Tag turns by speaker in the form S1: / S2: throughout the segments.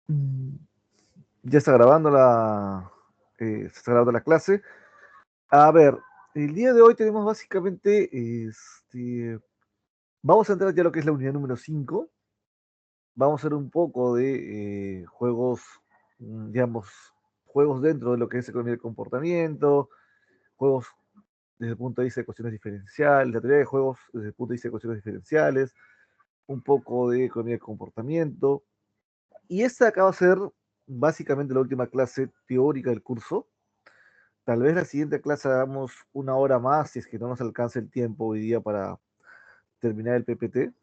S1: Mm, Ya está grabando se está grabando la clase. A ver, el día de hoy tenemos básicamente, vamos a entrar ya a lo que es la unidad número 5. Vamos a hacer un poco de juegos, digamos, juegos dentro de lo que es economía del comportamiento, juegos desde el punto de vista de ecuaciones diferenciales, la teoría de juegos desde el punto de vista de ecuaciones diferenciales, un poco de economía del comportamiento. Y esta acaba de ser básicamente la última clase teórica del curso. Tal vez la siguiente clase hagamos una hora más, si es que no nos alcanza el tiempo hoy día para terminar el PPT.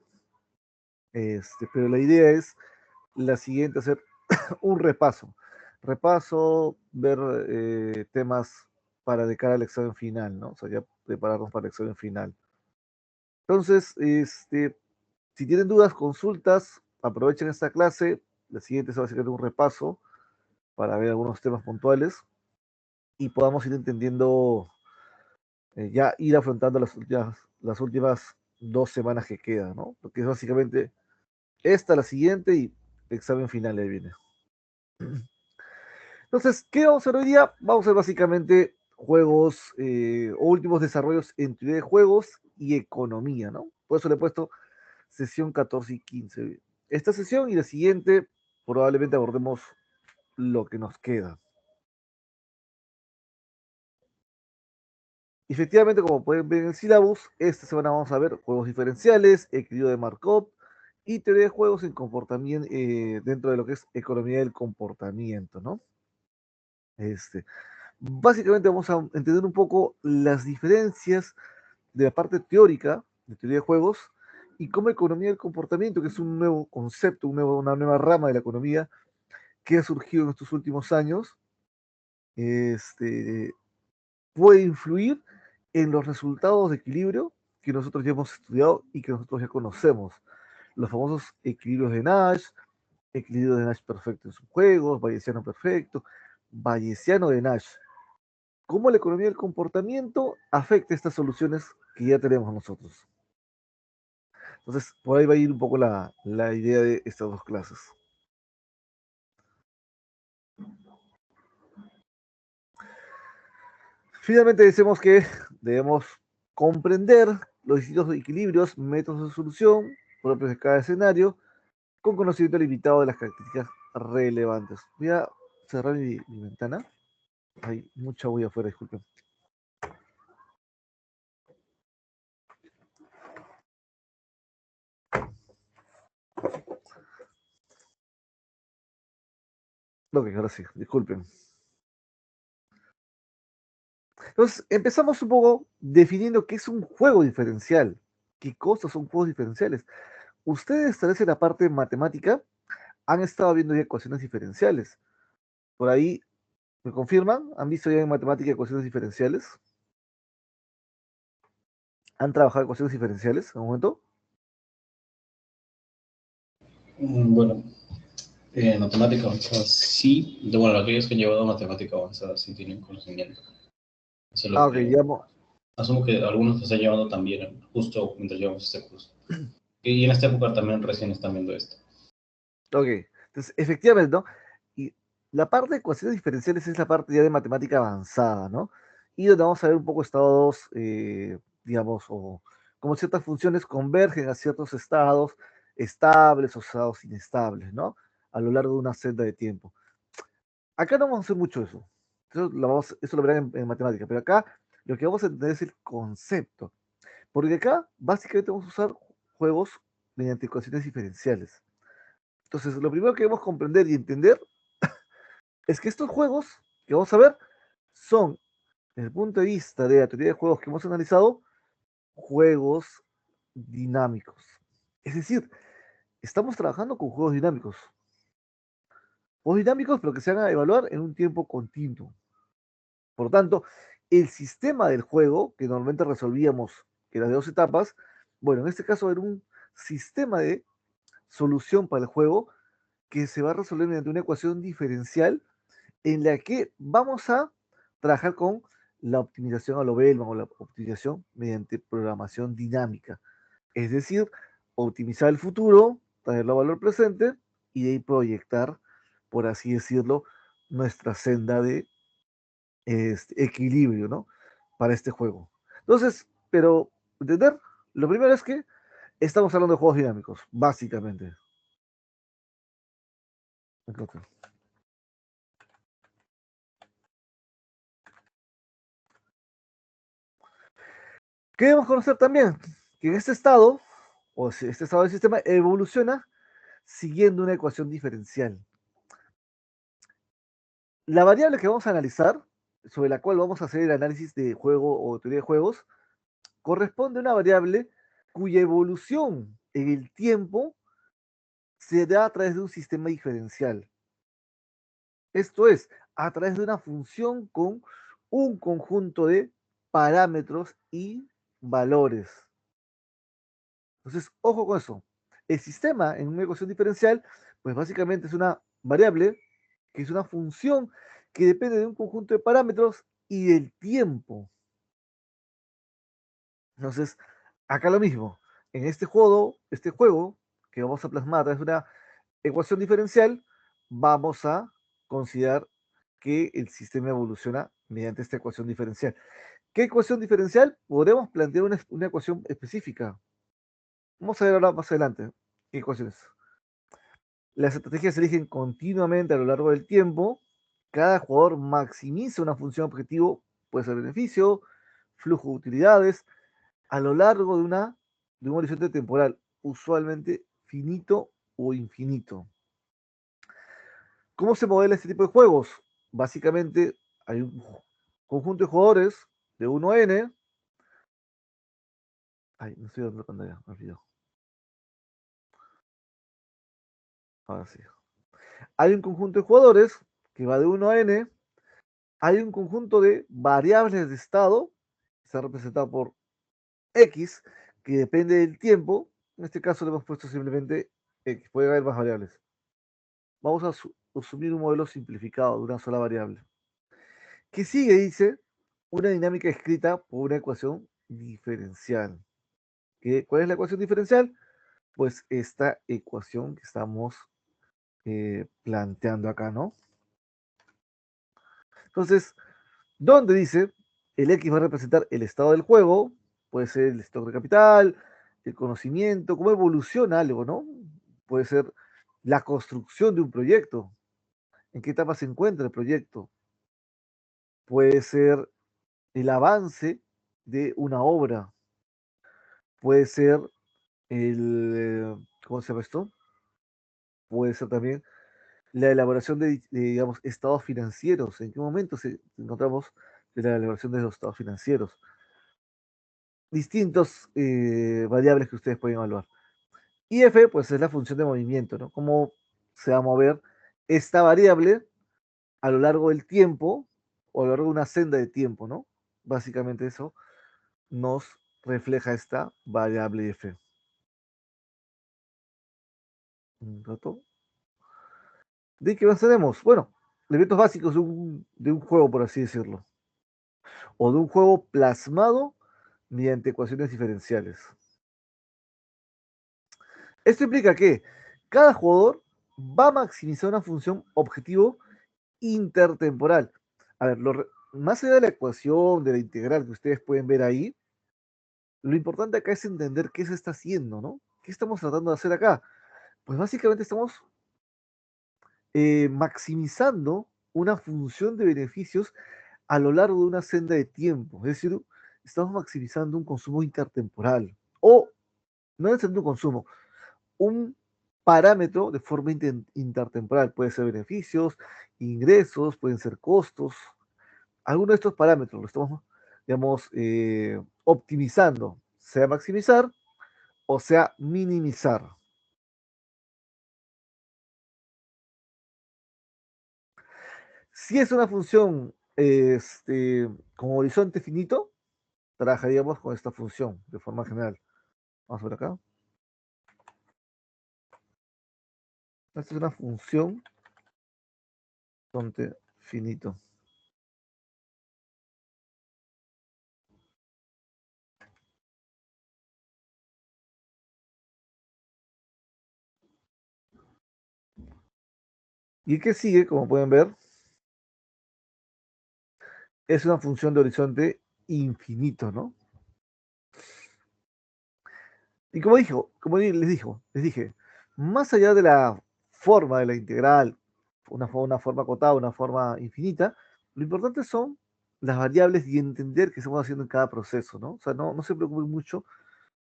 S1: Pero la idea es la siguiente, hacer un repaso. Repaso, ver temas para de cara al examen final, ¿no? O sea, ya prepararnos para el examen final. Entonces, si tienen dudas, consultas, aprovechen esta clase. La siguiente es básicamente un repaso para ver algunos temas puntuales y podamos ir entendiendo, ya ir afrontando las últimas 2 semanas que quedan, ¿no? Porque es básicamente esta, la siguiente y el examen final ahí viene. Entonces, ¿qué vamos a hacer hoy día? Vamos a ver básicamente juegos o últimos desarrollos en teoría de juegos y economía, ¿no? Por eso le he puesto sesión 14 y 15. Esta sesión y la siguiente probablemente abordemos lo que nos queda. Efectivamente, como pueden ver en el syllabus, esta semana vamos a ver juegos diferenciales, equilibrio de Markov y teoría de juegos en comportamiento, dentro de lo que es economía del comportamiento, ¿no? Este, Básicamente vamos a entender un poco las diferencias de la parte teórica de teoría de juegos y cómo economía del comportamiento, que es un nuevo concepto, una nueva rama de la economía que ha surgido en estos últimos años, este, puede influir en los resultados de equilibrio que nosotros ya hemos estudiado y que nosotros ya conocemos. Los famosos equilibrios de Nash, equilibrio de Nash perfecto en sus juegos, bayesiano perfecto, bayesiano de Nash. ¿Cómo la economía del comportamiento afecta estas soluciones que ya tenemos nosotros? Entonces, por ahí va a ir un poco la idea de estas dos clases. Finalmente decimos que debemos comprender los distintos equilibrios, métodos de solución propios de cada escenario, con conocimiento limitado de las características relevantes. Voy a cerrar mi ventana. Hay mucha bulla afuera, disculpen. Ok, ahora sí, disculpen. Entonces, empezamos un poco definiendo qué es un juego diferencial. ¿Qué cosas son juegos diferenciales? Ustedes, tal vez en la parte matemática, han estado viendo ya ecuaciones diferenciales. Por ahí, ¿me confirman? ¿Han visto ya en matemática ecuaciones diferenciales? ¿Han trabajado ecuaciones diferenciales en un momento?
S2: Bueno, matemática avanzada sí, bueno, aquellos que han llevado matemática avanzada sí tienen conocimiento. Eso es lo
S1: Ah, ok,
S2: que
S1: digamos.
S2: asumo que algunos lo están llevando también justo mientras llevamos este curso. Y en esta época también recién están viendo esto.
S1: Ok, entonces, efectivamente, ¿no? Y la parte de ecuaciones diferenciales es la parte ya de matemática avanzada, ¿no? Y donde vamos a ver un poco estados, digamos, o como ciertas funciones convergen a ciertos estados estables o estados inestables, ¿no? A lo largo de una senda de tiempo. Acá no vamos a hacer mucho eso. Eso lo verán en matemática, pero acá lo que vamos a entender es el concepto. Porque acá básicamente vamos a usar juegos mediante ecuaciones diferenciales. Entonces, lo primero que debemos comprender y entender es que estos juegos que vamos a ver son, desde el punto de vista de la teoría de juegos que hemos analizado, juegos dinámicos. Es decir, estamos trabajando con juegos dinámicos. Juegos dinámicos, pero que se van a evaluar en un tiempo continuo. Por lo tanto, el sistema del juego, que normalmente resolvíamos que era de 2 etapas, bueno, en este caso era un sistema de solución para el juego que se va a resolver mediante una ecuación diferencial en la que vamos a trabajar con la optimización a lo Bellman o la optimización mediante programación dinámica. Es decir, optimizar el futuro, traerlo a valor presente y de ahí proyectar por así decirlo, nuestra senda de equilibrio, ¿no? Para este juego. Entonces, pero, entender, lo primero es que estamos hablando de juegos dinámicos, básicamente. ¿Qué debemos conocer también? Que en este estado, o si este estado del sistema, evoluciona siguiendo una ecuación diferencial. La variable que vamos a analizar, sobre la cual vamos a hacer el análisis de juego o teoría de juegos, corresponde a una variable cuya evolución en el tiempo se da a través de un sistema diferencial. Esto es, a través de una función con un conjunto de parámetros y valores. Entonces, ojo con eso. El sistema en una ecuación diferencial, pues básicamente es una variable que es una función que depende de un conjunto de parámetros y del tiempo. Entonces, acá lo mismo. En este juego que vamos a plasmar a través de una ecuación diferencial, vamos a considerar que el sistema evoluciona mediante esta ecuación diferencial. ¿Qué ecuación diferencial? Podremos plantear una ecuación específica. Vamos a ver ahora más adelante qué ecuaciones. Las estrategias se eligen continuamente a lo largo del tiempo. Cada jugador maximiza una función objetivo, puede ser beneficio, flujo de utilidades, a lo largo de un horizonte temporal, usualmente finito o infinito. ¿Cómo se modela este tipo de juegos? Básicamente hay un conjunto de jugadores de 1 a n. Ay, no estoy dando la pantalla, me olvidó. Ahora sí. Hay un conjunto de jugadores que va de 1 a n. Hay un conjunto de variables de estado, que está representado por X, que depende del tiempo. En este caso le hemos puesto simplemente X, puede haber más variables. Vamos a asumir un modelo simplificado de una sola variable. ¿Qué sigue? Dice una dinámica escrita por una ecuación diferencial. ¿Cuál es la ecuación diferencial? Pues esta ecuación que estamos planteando acá, ¿no? Entonces, ¿dónde dice el X va a representar el estado del juego? Puede ser el stock de capital, el conocimiento, cómo evoluciona algo, ¿no? Puede ser la construcción de un proyecto, en qué etapa se encuentra el proyecto. Puede ser el avance de una obra. Puede ser ¿cómo se llama esto? Puede ser también la elaboración digamos, estados financieros. ¿En qué momento encontramos de la elaboración de los estados financieros? Distintos variables que ustedes pueden evaluar. Y F, pues es la función de movimiento, ¿no? Cómo se va a mover esta variable a lo largo del tiempo o a lo largo de una senda de tiempo, ¿no? Básicamente eso nos refleja esta variable F. Un rato. ¿De qué más tenemos? Bueno, elementos básicos de un juego, por así decirlo. O de un juego plasmado mediante ecuaciones diferenciales. Esto implica que cada jugador va a maximizar una función objetivo intertemporal. A ver, más allá de la ecuación, de la integral que ustedes pueden ver ahí, lo importante acá es entender qué se está haciendo, ¿no? ¿Qué estamos tratando de hacer acá? Pues básicamente estamos maximizando una función de beneficios a lo largo de una senda de tiempo. Es decir, estamos maximizando un consumo intertemporal o no necesariamente un consumo, un parámetro de forma intertemporal. Puede ser beneficios, ingresos, pueden ser costos. Algunos de estos parámetros lo estamos, digamos, optimizando, sea maximizar o sea minimizar. Si es una función con horizonte finito, trabajaríamos con esta función de forma general. Vamos a ver acá. Esta es una función horizonte finito. Y el que sigue, como pueden ver, es una función de horizonte infinito, ¿no? Y les dije, más allá de la forma de la integral, una forma acotada, una forma infinita, lo importante son las variables y entender qué estamos haciendo en cada proceso, ¿no? O sea, no se preocupen mucho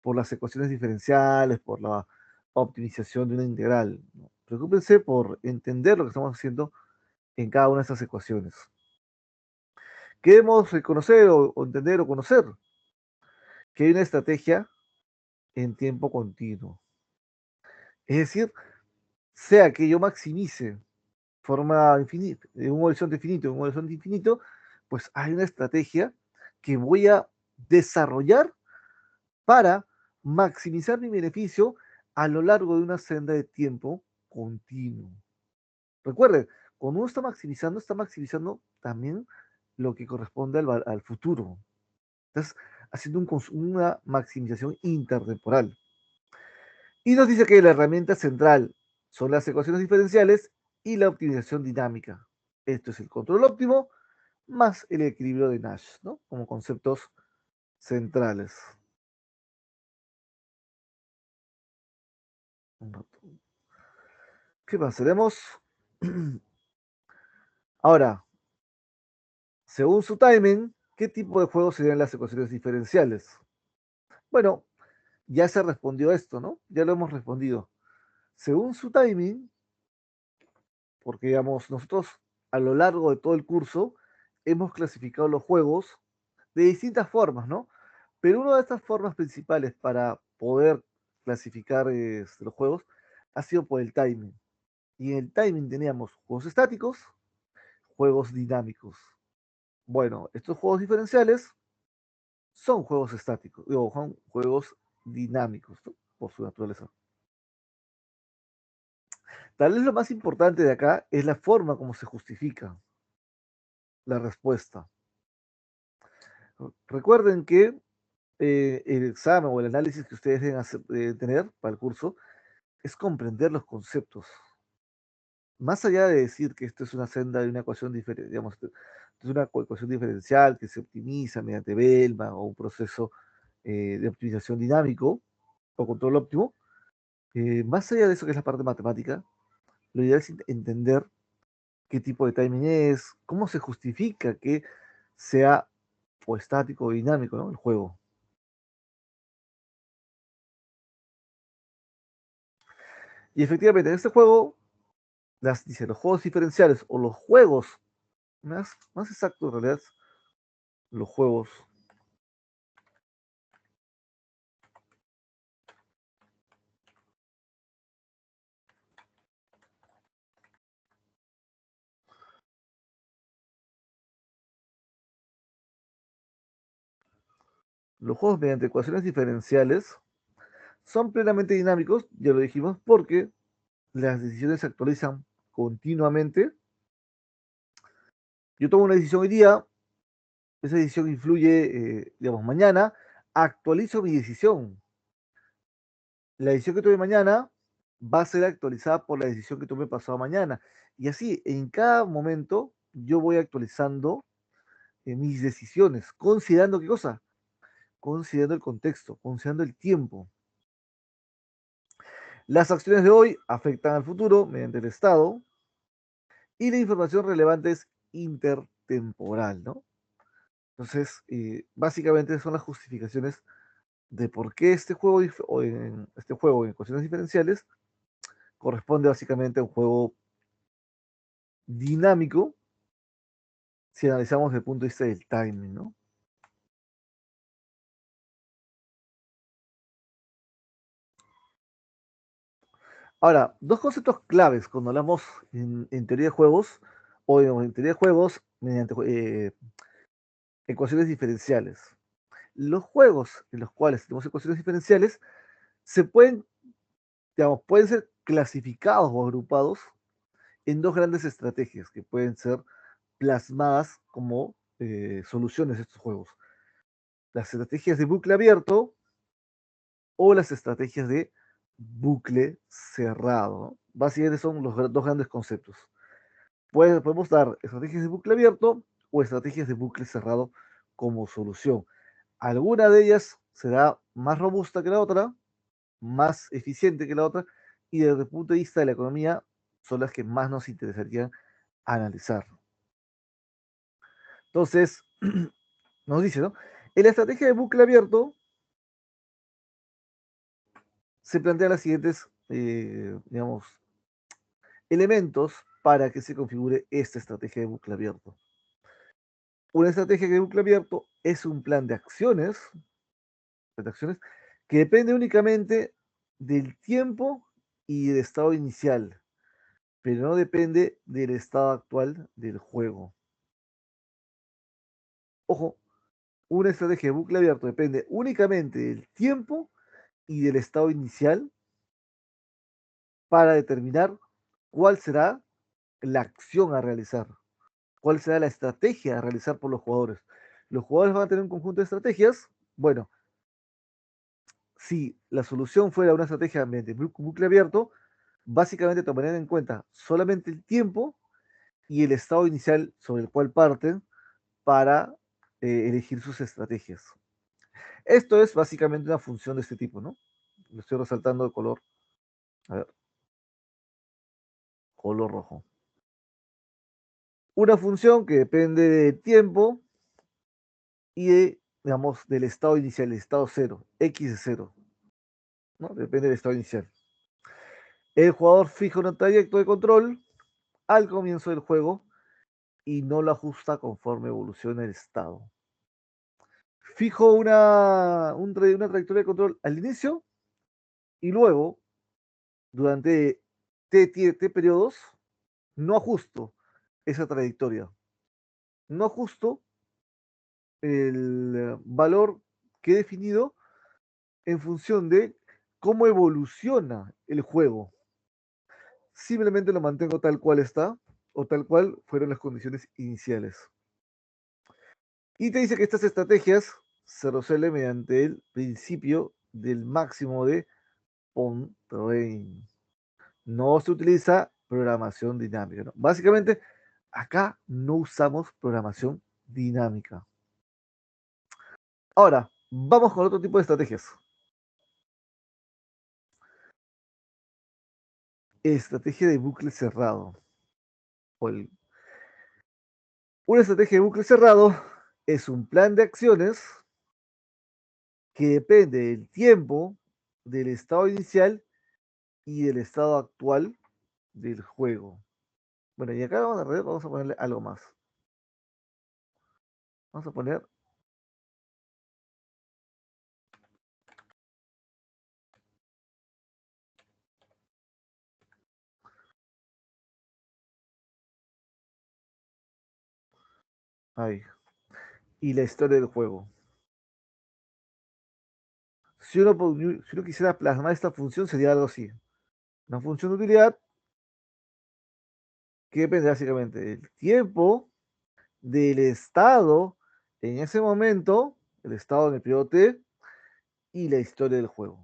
S1: por las ecuaciones diferenciales, por la optimización de una integral, ¿no? Preocúpense por entender lo que estamos haciendo en cada una de estas ecuaciones. ¿Qué debemos conocer o entender o conocer? Que hay una estrategia en tiempo continuo. Es decir, sea que yo maximice forma infinita, un horizonte infinito, un horizonte infinito, pues hay una estrategia que voy a desarrollar para maximizar mi beneficio a lo largo de una senda de tiempo continuo. Recuerden, cuando uno está maximizando también lo que corresponde al futuro. Estás haciendo una maximización intertemporal. Y nos dice que la herramienta central son las ecuaciones diferenciales y la optimización dinámica. Esto es el control óptimo más el equilibrio de Nash, ¿no? Como conceptos centrales. ¿Qué más tenemos? Ahora, según su timing, ¿qué tipo de juegos serían las ecuaciones diferenciales? Bueno, ya se respondió esto, ¿no? Ya lo hemos respondido. Según su timing, porque digamos, nosotros a lo largo de todo el curso hemos clasificado los juegos de distintas formas, ¿no? Pero una de estas formas principales para poder clasificar los juegos ha sido por el timing. Y en el timing teníamos juegos estáticos, juegos dinámicos. Bueno, estos juegos diferenciales son juegos estáticos, digo, son juegos dinámicos, ¿no? Por su naturaleza. Tal vez lo más importante de acá es la forma como se justifica la respuesta. Recuerden que el examen o el análisis que ustedes deben tener para el curso es comprender los conceptos. Más allá de decir que esto es una senda de una ecuación diferente, digamos, esto es una ecuación diferencial que se optimiza mediante Bellman o un proceso de optimización dinámico o control óptimo, más allá de eso que es la parte matemática, lo ideal es entender qué tipo de timing es, cómo se justifica que sea o estático o dinámico, ¿no? El juego. Y efectivamente, en este juego, dice, los juegos diferenciales o los juegos, más exacto en realidad, los juegos. Los juegos mediante ecuaciones diferenciales son plenamente dinámicos, ya lo dijimos, porque las decisiones se actualizan continuamente. Yo tomo una decisión hoy día, esa decisión influye, digamos, mañana, actualizo mi decisión. La decisión que tome mañana va a ser actualizada por la decisión que tome pasado mañana. Y así, en cada momento, yo voy actualizando mis decisiones, considerando qué cosa, considerando el contexto, considerando el tiempo. Las acciones de hoy afectan al futuro mediante el estado y la información relevante es intertemporal, ¿no? Entonces, básicamente son las justificaciones de por qué este juego en ecuaciones diferenciales corresponde básicamente a un juego dinámico si analizamos desde el punto de vista del timing, ¿no? Ahora, dos conceptos claves cuando hablamos en teoría de juegos o en teoría de juegos mediante ecuaciones diferenciales. Los juegos en los cuales tenemos ecuaciones diferenciales se pueden, digamos, pueden ser clasificados o agrupados en dos grandes estrategias que pueden ser plasmadas como soluciones de estos juegos. Las estrategias de bucle abierto o las estrategias de bucle cerrado, ¿no? Básicamente son los dos grandes conceptos. Podemos dar estrategias de bucle abierto o estrategias de bucle cerrado como solución. Alguna de ellas será más robusta que la otra, más eficiente que la otra, y desde el punto de vista de la economía son las que más nos interesarían analizar. Entonces, nos dice, ¿no? En la estrategia de bucle abierto se plantean las siguientes, digamos, elementos para que se configure esta estrategia de bucle abierto. Una estrategia de bucle abierto es un plan de acciones que depende únicamente del tiempo y del estado inicial, pero no depende del estado actual del juego. Ojo, una estrategia de bucle abierto depende únicamente del tiempo y del estado inicial para determinar cuál será la acción a realizar, cuál será la estrategia a realizar por los jugadores. Los jugadores van a tener un conjunto de estrategias. Bueno, si la solución fuera una estrategia mediante bucle abierto, básicamente tomarían en cuenta solamente el tiempo y el estado inicial sobre el cual parten para elegir sus estrategias. Esto es básicamente una función de este tipo, ¿no? Lo estoy resaltando de color, a ver, color rojo. Una función que depende del tiempo y de, digamos, del estado inicial, el estado cero, x de cero, ¿no? Depende del estado inicial. El jugador fija un trayecto de control al comienzo del juego y no lo ajusta conforme evoluciona el estado. Fijo una trayectoria de control al inicio y luego, durante T periodos, no ajusto esa trayectoria. No ajusto el valor que he definido en función de cómo evoluciona el juego. Simplemente lo mantengo tal cual está o tal cual fueron las condiciones iniciales. Y te dice que estas estrategias se resuelven mediante el principio del máximo de Pontryagin. No se utiliza programación dinámica, ¿no? Básicamente, acá no usamos programación dinámica. Ahora, vamos con otro tipo de estrategias. Estrategia de bucle cerrado. Una estrategia de bucle cerrado es un plan de acciones que depende del tiempo, del estado inicial y del estado actual del juego. Bueno, y acá vamos a ponerle algo más. Vamos a poner ahí. Y la historia del juego. Si uno quisiera plasmar esta función, sería algo así. Una función de utilidad que depende básicamente del tiempo, del estado en ese momento, el estado en el periodo T y la historia del juego.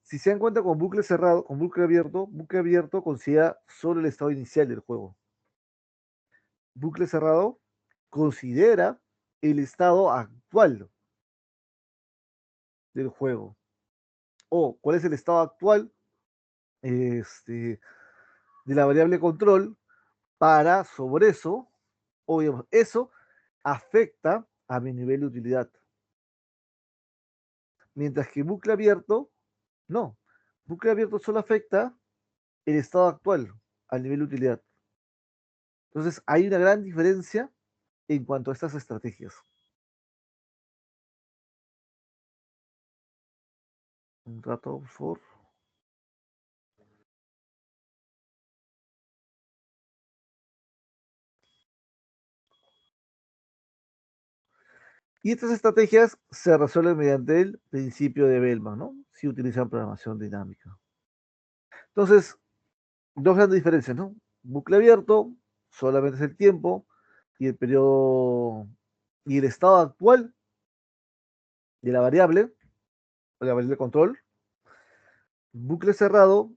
S1: Si se dan cuenta con bucle cerrado, con bucle abierto considera solo el estado inicial del juego. Bucle cerrado considera el estado actual del juego. O cuál es el estado actual de la variable control para sobre eso, o digamos, eso afecta a mi nivel de utilidad. Mientras que bucle abierto, no. Bucle abierto solo afecta el estado actual al nivel de utilidad. Entonces, hay una gran diferencia en cuanto a estas estrategias. Un rato, por favor. Y estas estrategias se resuelven mediante el principio de Bellman, ¿no? Si utilizan programación dinámica. Entonces, dos grandes diferencias, ¿no? Bucle abierto, solamente es el tiempo y el periodo y el estado actual de la variable, o la variable control. Bucle cerrado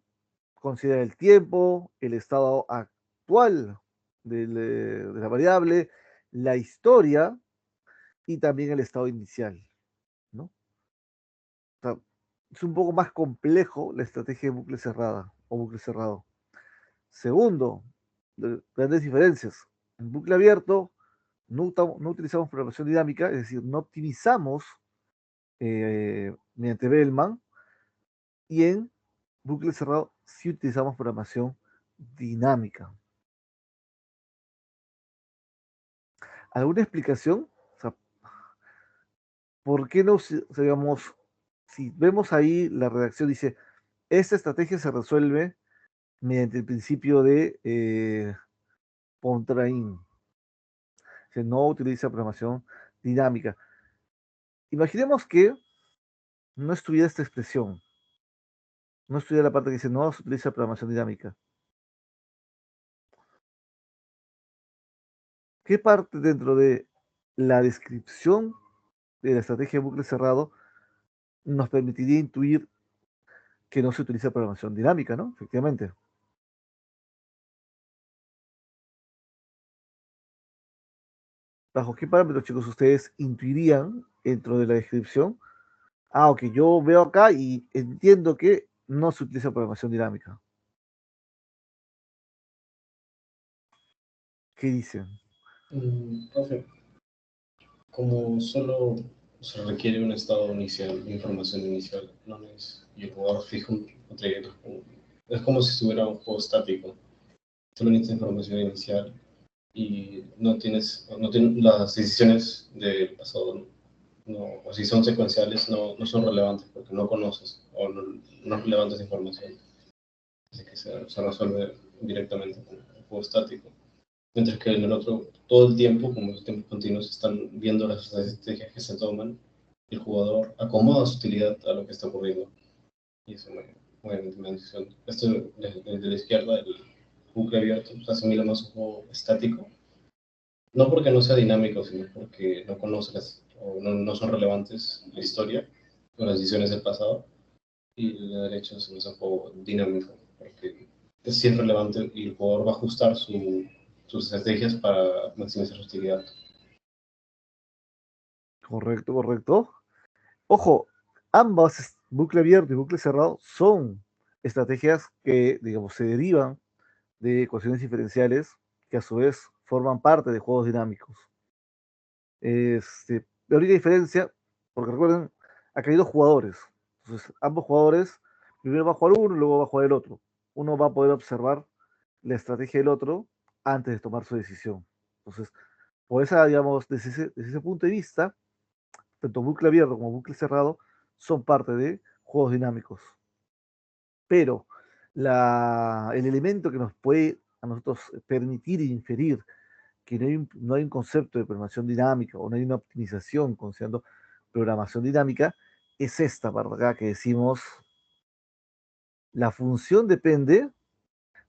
S1: considera el tiempo, el estado actual de la variable, la historia y también el estado inicial, ¿no? O sea, es un poco más complejo la estrategia de bucle cerrada o bucle cerrado. Segundo, grandes diferencias. En bucle abierto no utilizamos programación dinámica, es decir, no optimizamos mediante Bellman, y en bucle cerrado sí utilizamos programación dinámica. ¿Alguna explicación? O sea, ¿por qué no, digamos, si vemos ahí la redacción dice, esta estrategia se resuelve mediante el principio de Pontryagin, que no utiliza programación dinámica? Imaginemos que no estuviera esta expresión, no estuviera la parte que dice no se utiliza programación dinámica. ¿Qué parte dentro de la descripción de la estrategia de bucle cerrado nos permitiría intuir que no se utiliza programación dinámica, ¿no? Efectivamente. ¿Bajo qué parámetros, chicos, ustedes intuirían dentro de la descripción? Ah, ok, yo veo acá y entiendo que no se utiliza programación dinámica. ¿Qué dicen?
S2: Profe, como solo se requiere un estado inicial, información inicial, no es, y el jugador fija un trayecto, es como si estuviera un juego estático. Solo necesitas información inicial y no tienes las decisiones del pasado, no, o si son secuenciales, no son relevantes porque no conoces o no es relevante esa información. Así que se resuelve directamente con el juego estático. Mientras que en el otro, todo el tiempo, como los tiempos continuos, están viendo las estrategias que se toman y el jugador acomoda su utilidad a lo que está ocurriendo. Y eso me decisión. Esto de la izquierda, el bucle abierto, se asimila más a un juego estático. No porque no sea dinámico, sino porque no conoces o no son relevantes la historia o las decisiones del pasado. Y la derecha es un juego dinámico, porque sí es relevante y el jugador va a ajustar sus estrategias para maximizar su utilidad.
S1: Correcto, correcto. Ojo, ambas, bucle abierto y bucle cerrado, son estrategias que, digamos, se derivan de ecuaciones diferenciales que a su vez forman parte de juegos dinámicos. La única diferencia, porque recuerden, acá hay dos jugadores. Entonces, ambos jugadores, primero va a jugar uno, luego va a jugar el otro. Uno va a poder observar la estrategia del otro antes de tomar su decisión. Entonces, por esa, digamos, desde ese punto de vista, tanto bucle abierto como bucle cerrado son parte de juegos dinámicos. Pero el elemento que nos puede a nosotros permitir inferir que no hay un concepto de programación dinámica o no hay una optimización considerando programación dinámica, es esta parte acá que decimos, la función depende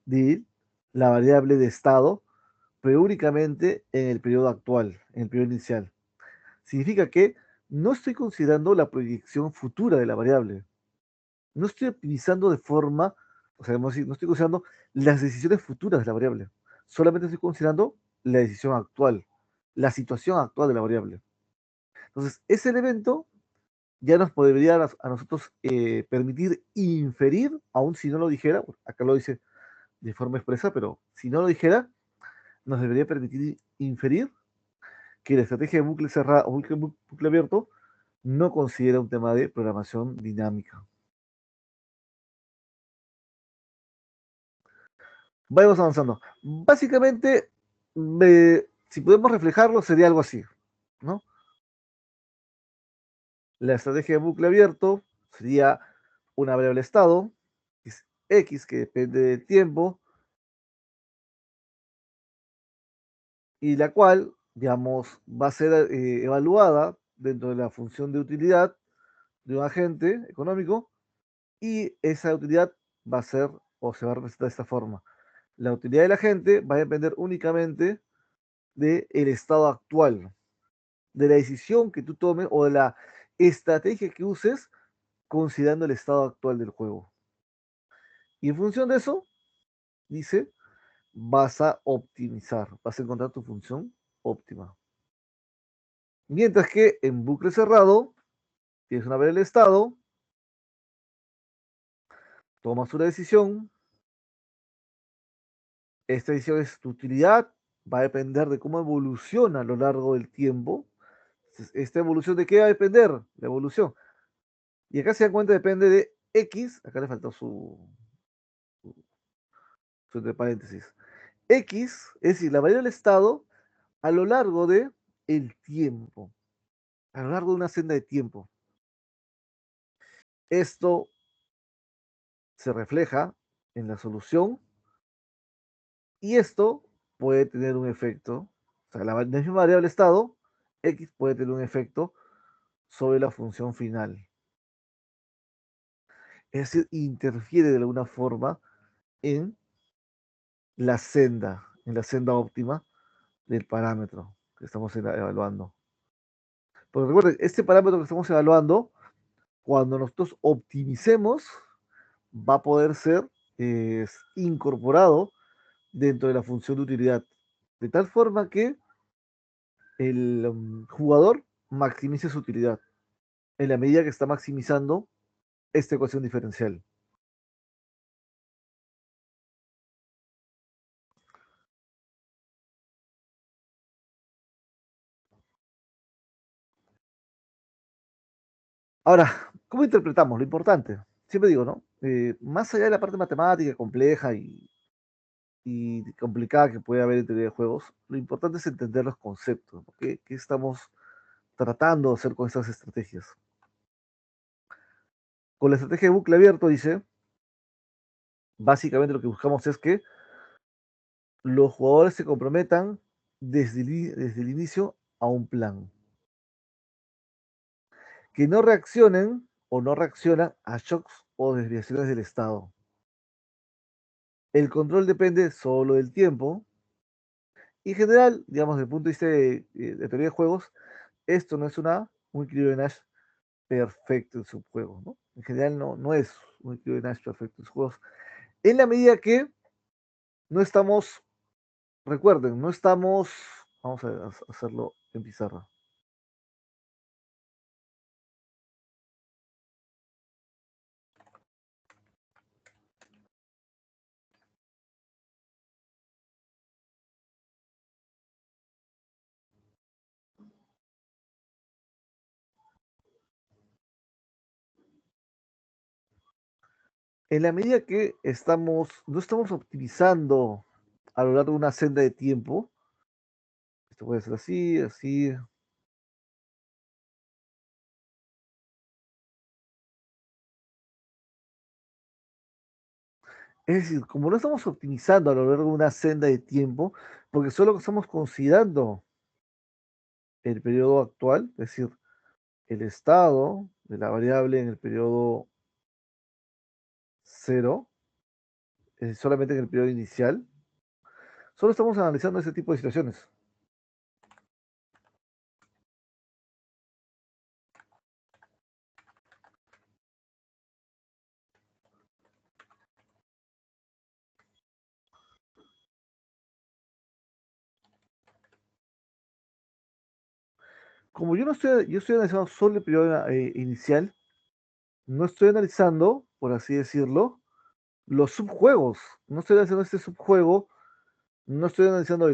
S1: de la variable de estado, pero únicamente en el periodo actual, en el periodo inicial. Significa que no estoy considerando la proyección futura de la variable. No estoy optimizando de forma, o sea, no estoy considerando las decisiones futuras de la variable. Solamente estoy considerando la decisión actual, la situación actual de la variable. Entonces, ese elemento ya nos podría a nosotros permitir inferir, aun si no lo dijera, acá lo dice de forma expresa, pero si no lo dijera, nos debería permitir inferir que la estrategia de bucle cerrado o bucle abierto no considera un tema de programación dinámica. Vamos avanzando. Básicamente, si podemos reflejarlo, sería algo así, ¿no? La estrategia de bucle abierto sería una variable estado, que es X, que depende del tiempo, y la cual, digamos, va a ser evaluada dentro de la función de utilidad de un agente económico, y esa utilidad va a ser o se va a representar de esta forma. La utilidad del agente va a depender únicamente del estado actual, de la decisión que tú tomes o de la estrategia que uses considerando el estado actual del juego. Y en función de eso, dice, vas a optimizar, vas a encontrar tu función óptima. Mientras que en bucle cerrado, tienes una variable estado, tomas una decisión, esta decisión es tu utilidad, va a depender de cómo evoluciona a lo largo del tiempo. ¿Esta evolución de qué va a depender? La evolución. Y acá se dan cuenta, depende de X, acá le faltó su entre paréntesis. X, es decir, la variable estado a lo largo de el tiempo, a lo largo de una senda de tiempo. Esto se refleja en la solución y esto puede tener un efecto, o sea, la misma variable estado, X puede tener un efecto sobre la función final. Es decir, interfiere de alguna forma en en la senda óptima del parámetro que estamos evaluando. Porque recuerden, este parámetro que estamos evaluando, cuando nosotros optimicemos, va a poder ser incorporado dentro de la función de utilidad, de tal forma que el jugador maximice su utilidad en la medida que está maximizando esta ecuación diferencial. Ahora, ¿cómo interpretamos? Lo importante, siempre digo, ¿no? Más allá de la parte matemática compleja y complicada que puede haber en teoría de juegos, lo importante es entender los conceptos, ¿no? ¿Qué estamos tratando de hacer con estas estrategias? Con la estrategia de bucle abierto, dice, básicamente lo que buscamos es que los jugadores se comprometan desde el inicio a un plan. Que no reaccionen o no reaccionan a shocks o desviaciones del estado. El control depende solo del tiempo. Y en general, digamos, desde el punto de vista de teoría de juegos, esto no es un equilibrio de Nash perfecto en subjuegos, ¿no? En general no es un equilibrio de Nash perfecto en sus juegos. En la medida que no estamos, recuerden, no estamos, vamos a hacerlo en pizarra. En la medida que no estamos optimizando a lo largo de una senda de tiempo, esto puede ser así, así. Es decir, como no estamos optimizando a lo largo de una senda de tiempo, porque solo estamos considerando el periodo actual, es decir, el estado de la variable en el periodo cero, solamente en el periodo inicial, solo estamos analizando ese tipo de situaciones. Como yo estoy analizando solo el periodo inicial, no estoy analizando, por así decirlo, los subjuegos. No estoy analizando este subjuego, no estoy analizando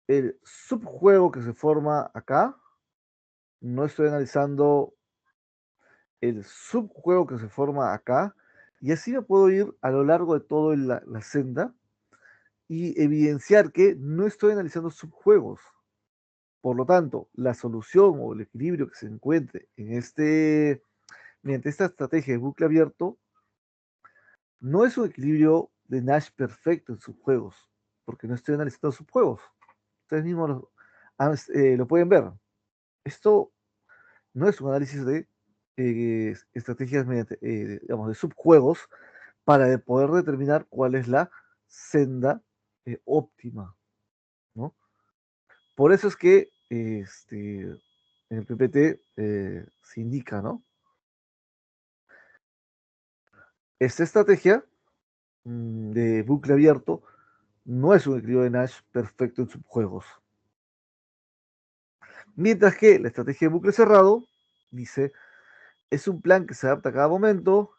S1: el subjuego que se forma acá, no estoy analizando el subjuego que se forma acá, y así me puedo ir a lo largo de toda la senda y evidenciar que no estoy analizando subjuegos. Por lo tanto, la solución o el equilibrio que se encuentre mediante esta estrategia de bucle abierto no es un equilibrio de Nash perfecto en subjuegos, porque no estoy analizando subjuegos. Ustedes mismos lo pueden ver. Esto no es un análisis de estrategias digamos, de subjuegos para poder determinar cuál es la senda óptima, ¿no? Por eso es que en el PPT se indica, ¿no? Esta estrategia de bucle abierto no es un equilibrio de Nash perfecto en subjuegos. Mientras que la estrategia de bucle cerrado dice, es un plan que se adapta a cada momento,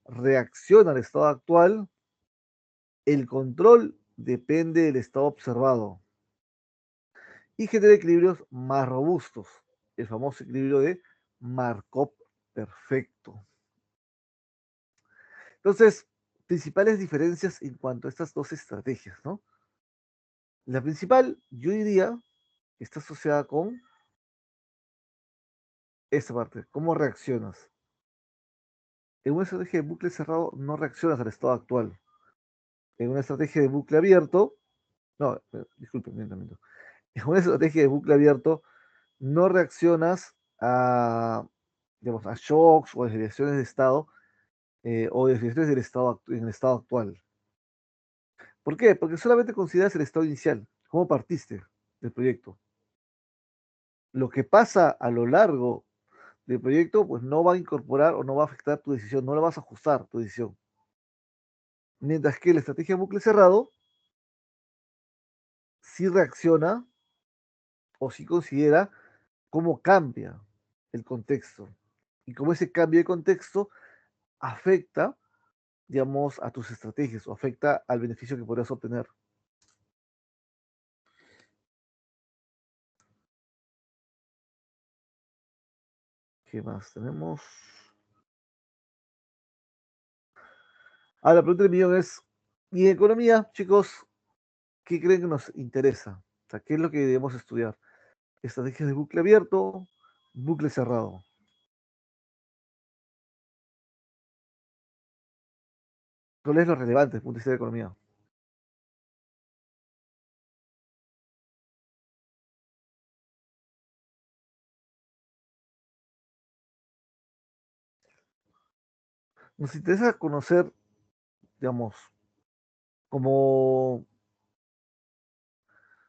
S1: reacciona al estado actual, el control depende del estado observado y genera equilibrios más robustos, el famoso equilibrio de Markov perfecto. Entonces, principales diferencias en cuanto a estas dos estrategias, ¿no? La principal, yo diría, está asociada con esta parte, cómo reaccionas. En una estrategia de bucle cerrado no reaccionas al estado actual. En una estrategia de bucle abierto, no, disculpen, miento, miento. En una estrategia de bucle abierto no reaccionas a, digamos, a shocks o desviaciones de estado o desviaciones del estado en el estado actual. ¿Por qué? Porque solamente consideras el estado inicial, cómo partiste del proyecto. Lo que pasa a lo largo del proyecto, pues no va a incorporar o no va a afectar tu decisión, no la vas a ajustar tu decisión. Mientras que la estrategia de bucle cerrado sí reacciona o sí considera cómo cambia el contexto y cómo ese cambio de contexto afecta, digamos, a tus estrategias o afecta al beneficio que podrías obtener. ¿Qué más tenemos? Ah, la pregunta del millón es, ¿y en economía, chicos, qué creen que nos interesa? O sea, ¿qué es lo que debemos estudiar? Estrategias de bucle abierto, bucle cerrado. ¿Cuál es lo relevante desde el punto de vista de economía? Nos interesa conocer, digamos, como,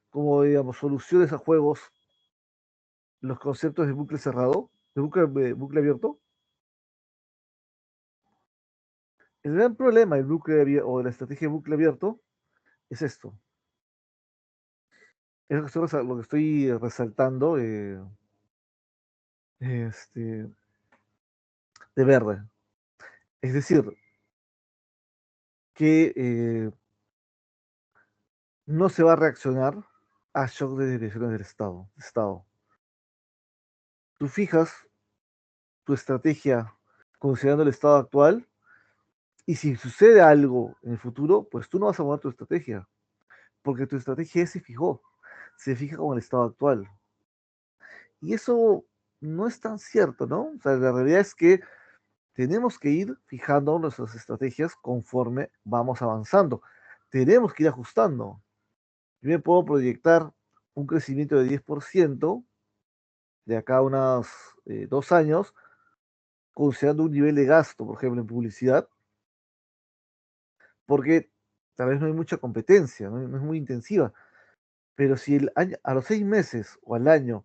S1: como digamos, soluciones a juegos, los conceptos de bucle cerrado, bucle abierto. El gran problema del bucle abierto o de la estrategia de bucle abierto es esto. Es lo que estoy resaltando este, de verde. Es decir, que no se va a reaccionar a shock de direcciones del estado. Tú fijas tu estrategia considerando el estado actual y si sucede algo en el futuro, pues tú no vas a mover tu estrategia, porque tu estrategia se fija con el estado actual. Y eso no es tan cierto, ¿no? O sea, la realidad es que tenemos que ir fijando nuestras estrategias conforme vamos avanzando. Tenemos que ir ajustando. Yo me puedo proyectar un crecimiento de 10% de acá a unos 2 años, considerando un nivel de gasto, por ejemplo, en publicidad, porque tal vez no hay mucha competencia, no es muy intensiva. Pero si a los 6 meses o al año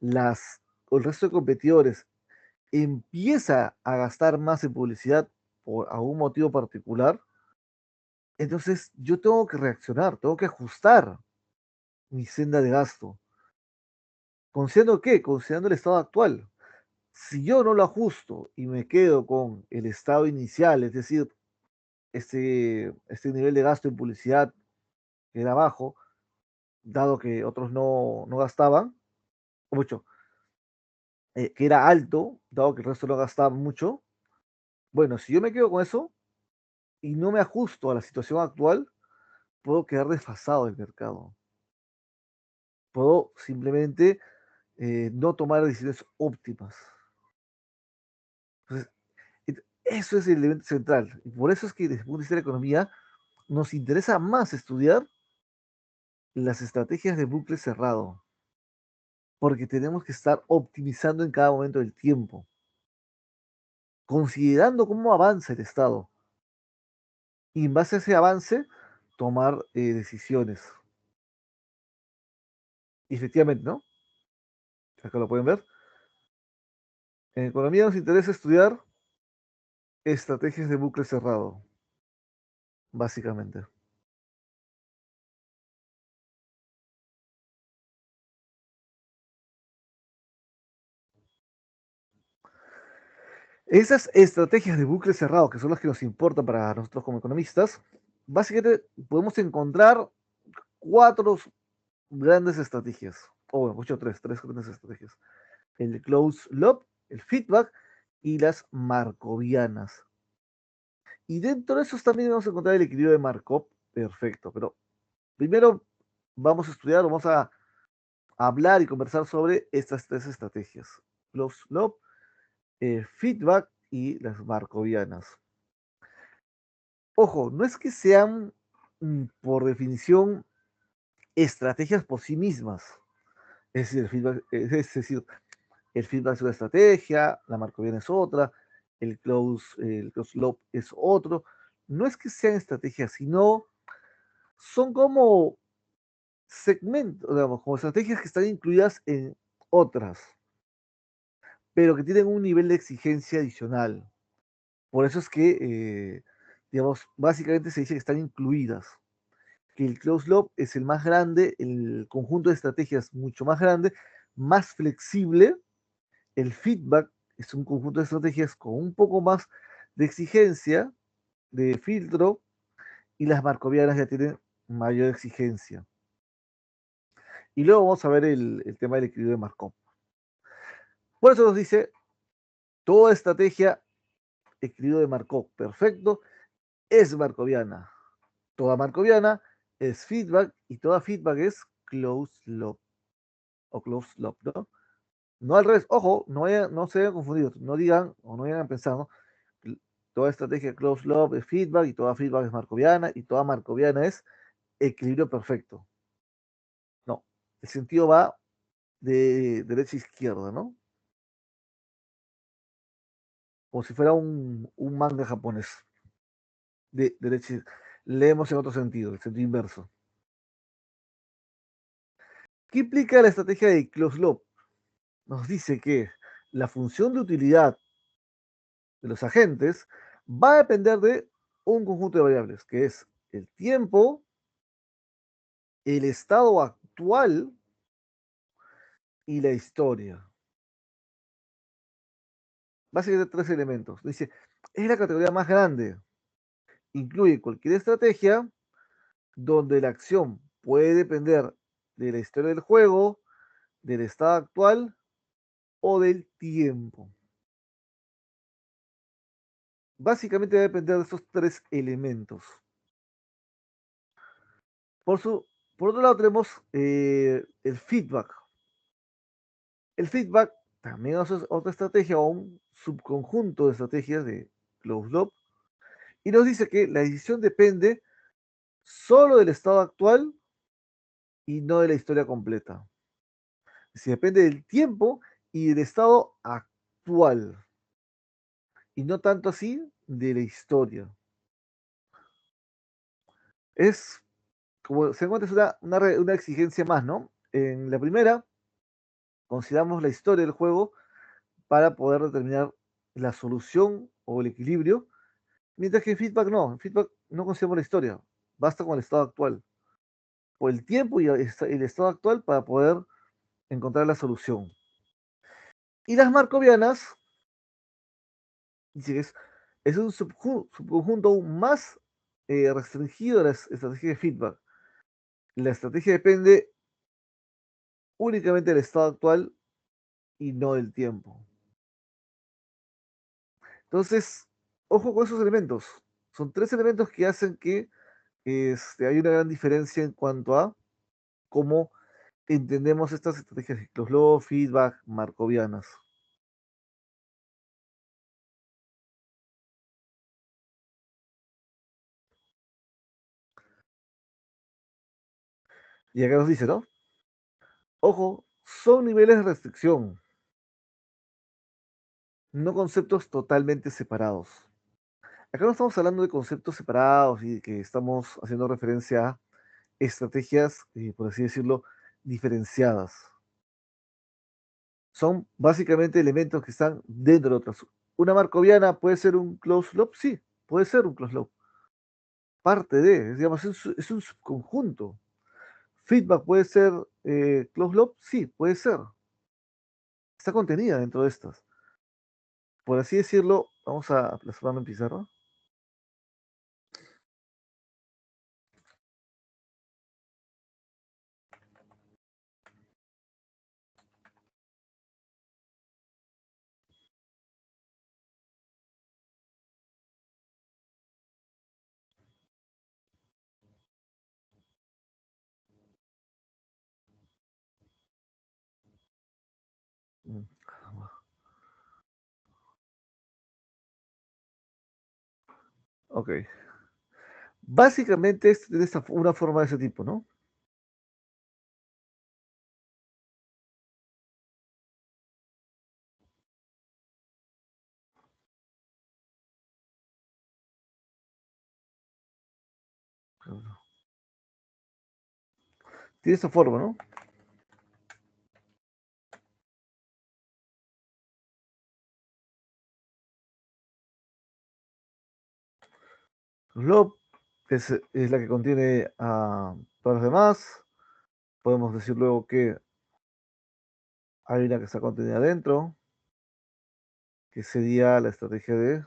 S1: o el resto de competidores empieza a gastar más en publicidad por algún motivo particular, entonces yo tengo que reaccionar, tengo que ajustar mi senda de gasto. ¿Considerando qué? Considerando el estado actual. Si yo no lo ajusto y me quedo con el estado inicial, es decir, este nivel de gasto en publicidad que era bajo, dado que otros no gastaban, o mucho, que era alto, dado que el resto no gastaba mucho, bueno, si yo me quedo con eso y no me ajusto a la situación actual, puedo quedar desfasado del mercado. Puedo simplemente no tomar decisiones óptimas. Entonces, eso es el elemento central. Y por eso es que desde el punto de vista de la economía nos interesa más estudiar las estrategias de bucle cerrado, porque tenemos que estar optimizando en cada momento del tiempo, considerando cómo avanza el Estado y en base a ese avance tomar decisiones. Y efectivamente, ¿no? Acá lo pueden ver. En economía nos interesa estudiar Estrategias de bucle cerrado, básicamente. Esas estrategias de bucle cerrado, que son las que nos importan para nosotros como economistas, básicamente podemos encontrar cuatro grandes estrategias, o bueno, mucho tres grandes estrategias. El close loop, el feedback y las markovianas. Y dentro de esos también vamos a encontrar el equilibrio de Markov, perfecto, pero primero vamos a estudiar, vamos a hablar y conversar sobre estas tres estrategias, close loop, feedback y las markovianas. Ojo, no es que sean por definición estrategias por sí mismas. Es decir, el feedback es una estrategia, la marcoviana es otra, el close loop es otro. No es que sean estrategias, sino son como segmentos, digamos, como estrategias que están incluidas en otras, pero que tienen un nivel de exigencia adicional. Por eso es que, digamos, básicamente se dice que están incluidas. Que el closed loop es el más grande, el conjunto de estrategias mucho más grande, más flexible. El feedback es un conjunto de estrategias con un poco más de exigencia, de filtro, y las marcovianas ya tienen mayor exigencia. Y luego vamos a ver el tema del equilibrio de Markov. Por eso nos dice, toda estrategia, equilibrio de Markov perfecto, es marcoviana. Toda marcoviana es feedback y toda feedback es closed loop o closed loop, ¿no? No al revés, ojo, no se hayan confundido, no digan o no hayan pensado, ¿no? Toda estrategia closed loop es feedback y toda feedback es marcoviana y toda marcoviana es equilibrio perfecto. No, el sentido va de derecha a izquierda, ¿no? Como si fuera un manga japonés. De derecha, leemos en otro sentido, el sentido inverso. ¿Qué implica la estrategia de closed loop? Nos dice que la función de utilidad de los agentes va a depender de un conjunto de variables, que es el tiempo, el estado actual y la historia. Básicamente tres elementos. Dice, es la categoría más grande. Incluye cualquier estrategia donde la acción puede depender de la historia del juego, del estado actual o del tiempo. Básicamente va a depender de esos tres elementos. Por, su, por otro lado tenemos el feedback. El feedback también es otra estrategia o un subconjunto de estrategias de closed loop y nos dice que la decisión depende solo del estado actual y no de la historia completa. Si depende del tiempo y del estado actual y no tanto así de la historia. Es, como se encuentra, es una exigencia más, ¿no? En la primera, consideramos la historia del juego para poder determinar la solución o el equilibrio. Mientras que en feedback no consideramos la historia, basta con el estado actual, o el tiempo y el estado actual para poder encontrar la solución. Y las marcovianas, dice que es un subconjunto aún más restringido de las estrategias de feedback. La estrategia depende únicamente del estado actual y no del tiempo. Entonces, ojo con esos elementos. Son tres elementos que hacen que hay una gran diferencia en cuanto a cómo entendemos estas estrategias de los low feedback marcovianas. Y acá nos dice, ¿no? Ojo, son niveles de restricción, no conceptos totalmente separados. Acá no estamos hablando de conceptos separados y que estamos haciendo referencia a estrategias, por así decirlo, diferenciadas. Son básicamente elementos que están dentro de otras. ¿Una marcoviana puede ser un closed loop? Sí, puede ser un closed loop. Parte de, digamos, es un subconjunto. ¿Feedback puede ser closed loop? Sí, puede ser. Está contenida dentro de estas. Por así decirlo, vamos a plasmarlo en pizarra. Mm, Ok. Básicamente es de una forma de ese tipo, ¿no? Tiene esta forma, ¿no? Loop es la que contiene a todas las demás. Podemos decir luego que hay una que está contenida adentro, que sería la estrategia de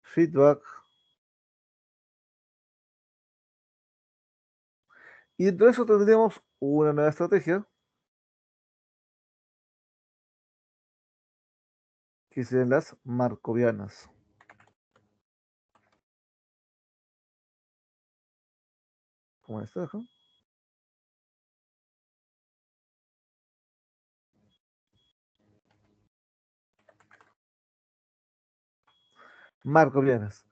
S1: feedback. Y dentro de eso tendríamos una nueva estrategia, que serían las marcovianas. Como esta, ¿no? Marcovianas.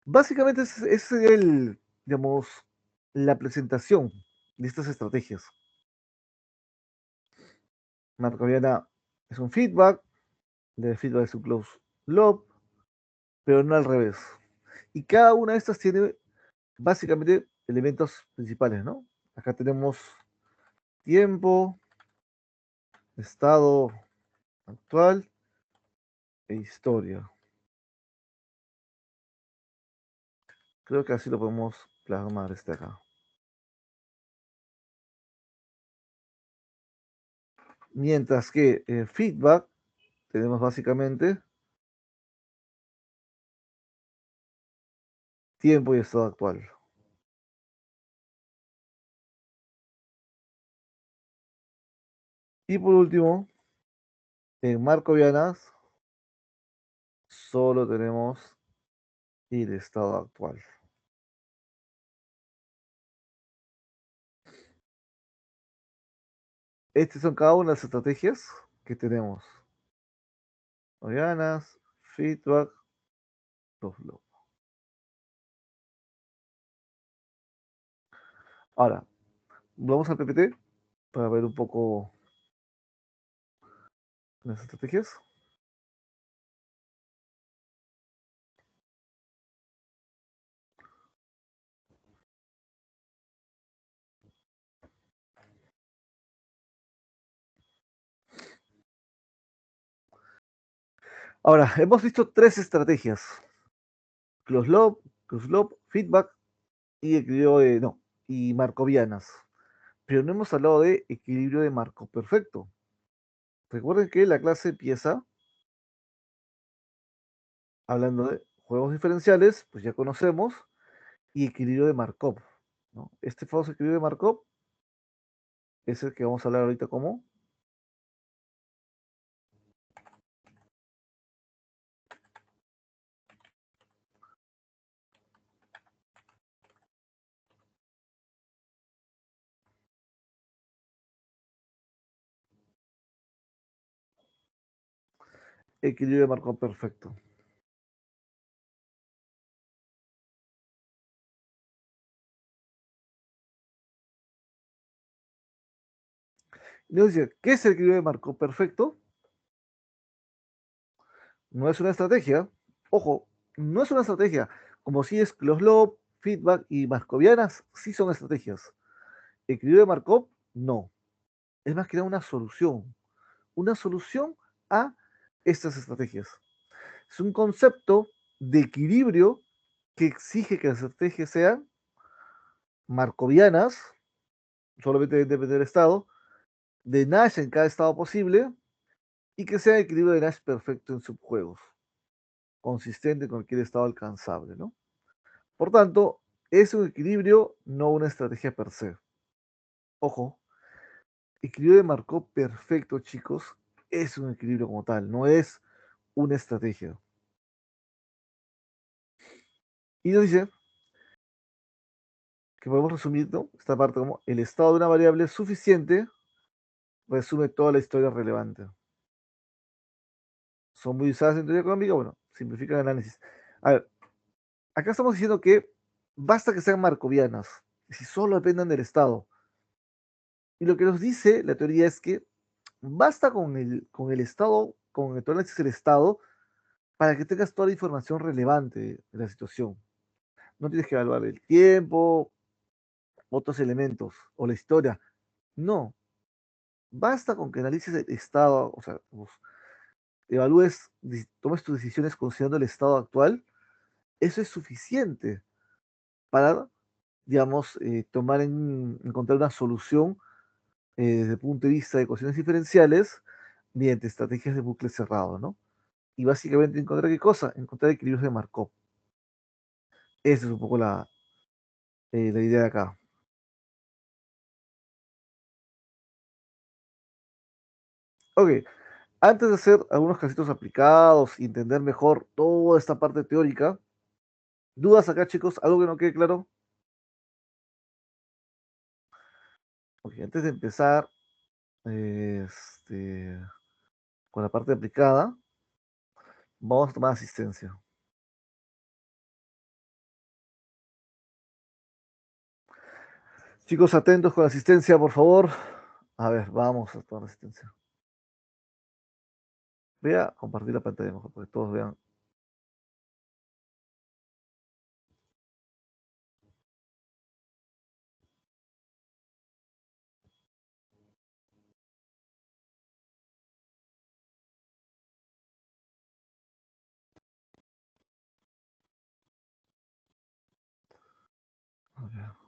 S1: Básicamente ese sería digamos, la presentación de estas estrategias. Marcoviana es un feedback, de feedback es un close loop, pero no al revés. Y cada una de estas tiene básicamente elementos principales, ¿no? Acá tenemos tiempo, estado actual e historia. Creo que así lo podemos plasmar este acá. Mientras que feedback tenemos básicamente tiempo y estado actual. Y por último, en Marcovianas solo tenemos el estado actual. Estas son cada una de las estrategias que tenemos. Marcovianas, feedback, soft loop. Ahora, vamos al PPT para ver un poco las estrategias. Ahora, hemos visto tres estrategias: close loop, feedback y equilibrio no, y marcovianas. Pero no hemos hablado de equilibrio de marco perfecto. Recuerden que la clase empieza hablando de juegos diferenciales, pues ya conocemos, y equilibrio de Markov, ¿no? Este famoso equilibrio de Markov es el que vamos a hablar ahorita como equilibrio de Markov perfecto. Y nos dice, ¿qué es el equilibrio de Markov perfecto? No es una estrategia. Ojo, no es una estrategia. Como si es close loop, feedback y marcovianas, sí son estrategias. Equilibrio de Markov, no. Es más que nada una solución. Una solución a estas estrategias. Es un concepto de equilibrio que exige que las estrategias sean markovianas, solamente depende del estado, de Nash en cada estado posible, y que sea equilibrio de Nash perfecto en subjuegos, consistente con cualquier estado alcanzable, ¿no? Por tanto, es un equilibrio, no una estrategia per se. Ojo, equilibrio de Markov perfecto, chicos, es un equilibrio como tal, no es una estrategia. Y nos dice que podemos resumir, ¿no?, esta parte como el estado de una variable suficiente resume toda la historia relevante. Son muy usadas en teoría económica, bueno, simplifican el análisis. A ver, acá estamos diciendo que basta que sean markovianas, si solo dependan del estado. Y lo que nos dice la teoría es que basta con el estado, con el análisis del estado, para que tengas toda la información relevante de la situación. No tienes que evaluar el tiempo, otros elementos o la historia. No, basta con que analices el estado, o sea, vos evalúes, tomes tus decisiones considerando el estado actual. Eso es suficiente para, digamos, encontrar una solución desde el punto de vista de ecuaciones diferenciales mediante estrategias de bucle cerrado, ¿no? Y básicamente encontrar qué cosa, encontrar equilibrios de Markov. Esa es un poco la idea de acá. Ok, antes de hacer algunos casitos aplicados y entender mejor toda esta parte teórica, ¿dudas acá, chicos? ¿Algo que no quede claro? Ok, antes de empezar con la parte aplicada, vamos a tomar asistencia. Chicos, atentos con la asistencia, por favor. A ver, vamos a tomar asistencia. Voy a compartir la pantalla mejor, para que todos vean. A ver.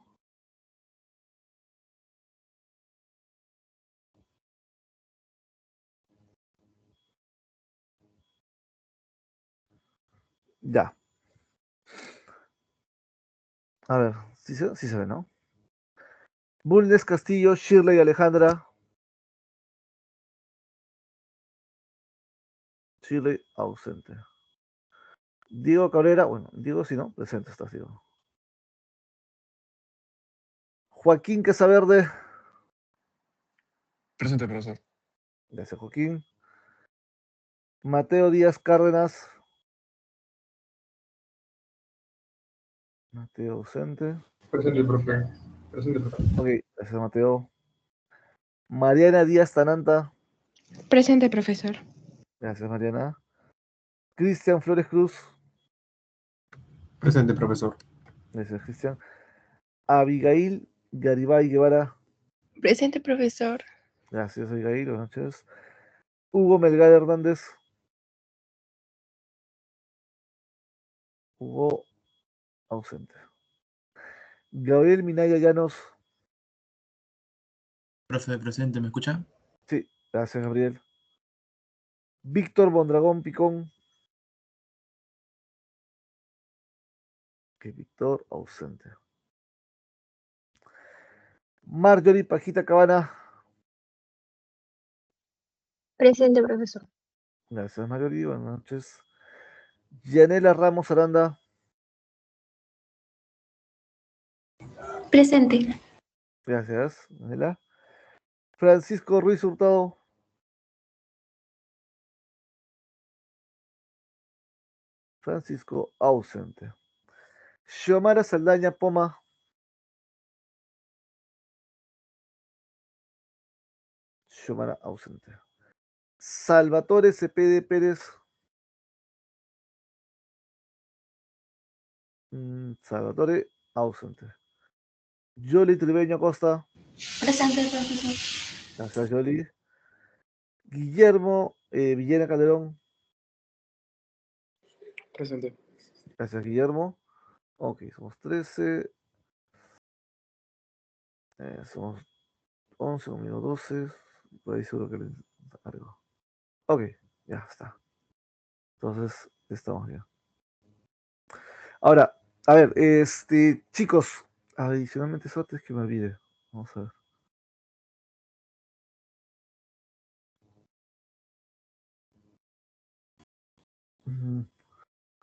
S1: Ya. A ver, sí se ve, ¿no? Bulnes, Castillo, Shirley, Alejandra. Shirley, ausente. Diego Cabrera, bueno, Diego sí, ¿no? Presente está, Diego. Joaquín Quesaverde.
S3: Presente, profesor.
S1: Gracias, Joaquín. Mateo Díaz Cárdenas. Mateo ausente.
S4: Presente, profe. Presente, profe.
S1: Ok, gracias, Mateo. Mariana Díaz Tananta.
S5: Presente, profesor.
S1: Gracias, Mariana. Cristian Flores Cruz.
S4: Presente, profesor.
S1: Gracias, Cristian. Abigail Garibay Guevara.
S5: Presente, profesor.
S1: Gracias, Abigail. Buenas noches. Hugo Melgar Hernández. Hugo ausente. Gabriel Minaya Llanos.
S6: Profe, presente, ¿me escucha?
S1: Sí, gracias, Gabriel. Víctor Mondragón Picón. Que Víctor ausente. Marjorie Pajita Cabana.
S7: Presente, profesor.
S1: Gracias, Marjorie. Buenas noches. Yanela Ramos Aranda.
S5: Presente.
S1: Gracias, Yanela. Francisco Ruiz Hurtado. Francisco ausente. Xiomara Saldaña Poma. Xiomara ausente. Salvatore Cepede Pérez. Salvatore ausente. Yoli Tribeño Costa.
S5: Presente, profesor.
S1: Gracias, Yoli. Guillermo Villena Calderón.
S4: Presente.
S1: Gracias, Guillermo. Ok, somos 13. Somos 11, conmigo 12. Por ahí seguro que les cargo. Ok, ya está. Entonces, estamos bien. Ahora, a ver, chicos, adicionalmente eso antes que me olvide. Vamos a ver.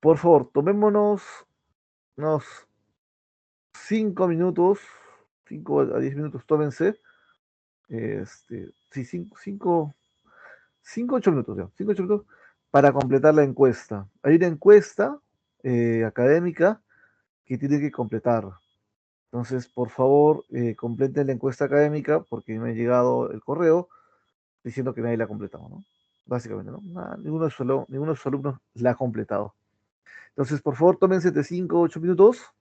S1: Por favor, tomémonos unos 5 minutos, 5 a 10 minutos, tómense. Sí, 5, 8 minutos, ya, 5, 8 minutos para completar la encuesta. Hay una encuesta académica que tiene que completar. Entonces, por favor, completen la encuesta académica porque me ha llegado el correo diciendo que nadie la ha completado, ¿no? Básicamente, ¿no? Ninguno de sus alumnos la ha completado. Entonces, por favor, tómense de 5 a 8 minutos,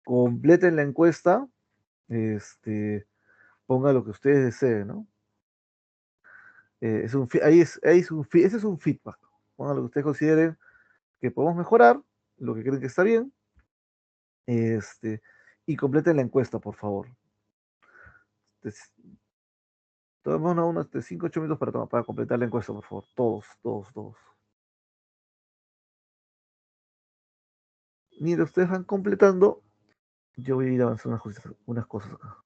S1: completen la encuesta, ponga lo que ustedes deseen, ¿no? Ese es un feedback. Pongan lo que ustedes consideren que podemos mejorar, lo que creen que está bien, este, y completen la encuesta, por favor. Tomemos unos de 5 8 minutos para completar la encuesta, por favor. Todos, todos, todos. Mientras ustedes van completando, yo voy a ir avanzando unas cosas acá.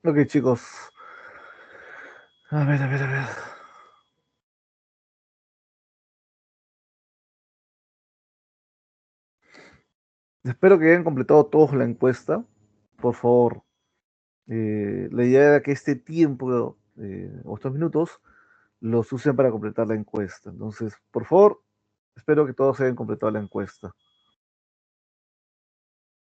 S1: Ok, chicos. A ver, a ver, a ver. Espero que hayan completado todos la encuesta. Por favor, la idea era que este tiempo o estos minutos los usen para completar la encuesta. Entonces, por favor, espero que todos hayan completado la encuesta.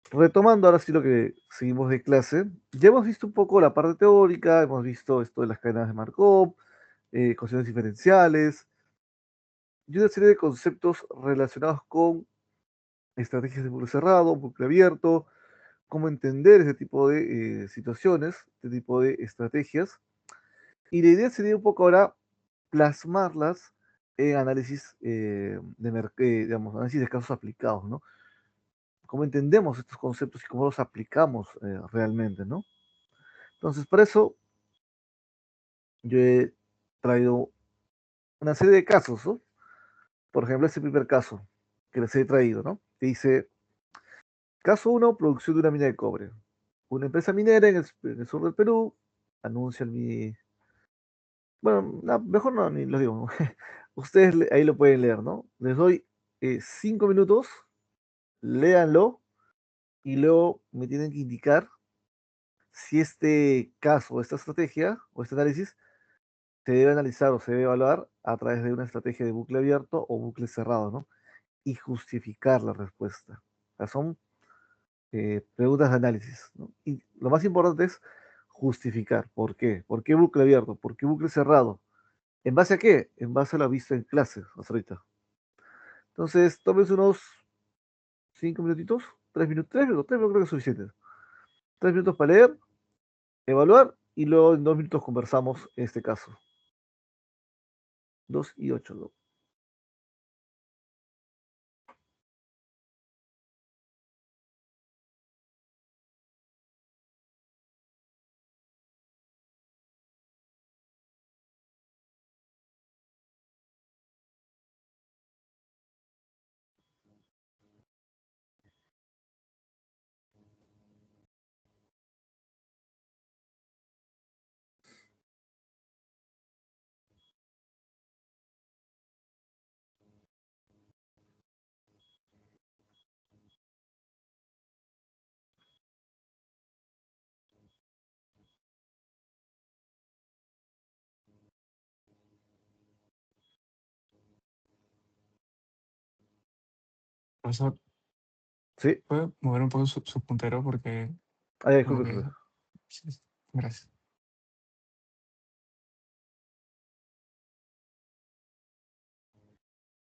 S1: Retomando ahora sí lo que seguimos de clase, ya hemos visto un poco la parte teórica, hemos visto esto de las cadenas de Markov, ecuaciones diferenciales y una serie de conceptos relacionados con estrategias de bucle cerrado, bucle abierto, cómo entender ese tipo de situaciones, este tipo de estrategias. Y la idea sería un poco ahora plasmarlas en análisis digamos, análisis de casos aplicados, ¿no? Cómo entendemos estos conceptos y cómo los aplicamos realmente, ¿no? Entonces, para eso yo he traído una serie de casos, ¿no? Por ejemplo, este primer caso que les he traído, ¿no? Que dice, caso uno, producción de una mina de cobre. Una empresa minera en el sur del Perú anuncia bueno, no, mejor no, ni lo digo. Ustedes ahí lo pueden leer, ¿no? Les doy 5 minutos, léanlo y luego me tienen que indicar si este caso, esta estrategia o este análisis se debe analizar o se debe evaluar a través de una estrategia de bucle abierto o bucle cerrado, ¿no? Y justificar la respuesta. O sea, son preguntas de análisis, ¿no? Y lo más importante es justificar. ¿Por qué? ¿Por qué bucle abierto? ¿Por qué bucle cerrado? ¿En base a qué? En base a lo visto en clase hasta ahorita. Entonces, tómense unos 5 minutitos, 3 minutos, 3 minutos, 3 minutos creo que es suficiente. 3 minutos para leer, evaluar y luego en 2 minutos conversamos este caso. 2 y 8, ¿no?
S4: Profesor,
S1: Sí,
S4: ¿puede mover un poco su puntero? Porque como
S1: disculpe,
S4: que...
S1: disculpe.
S4: Sí, sí, gracias.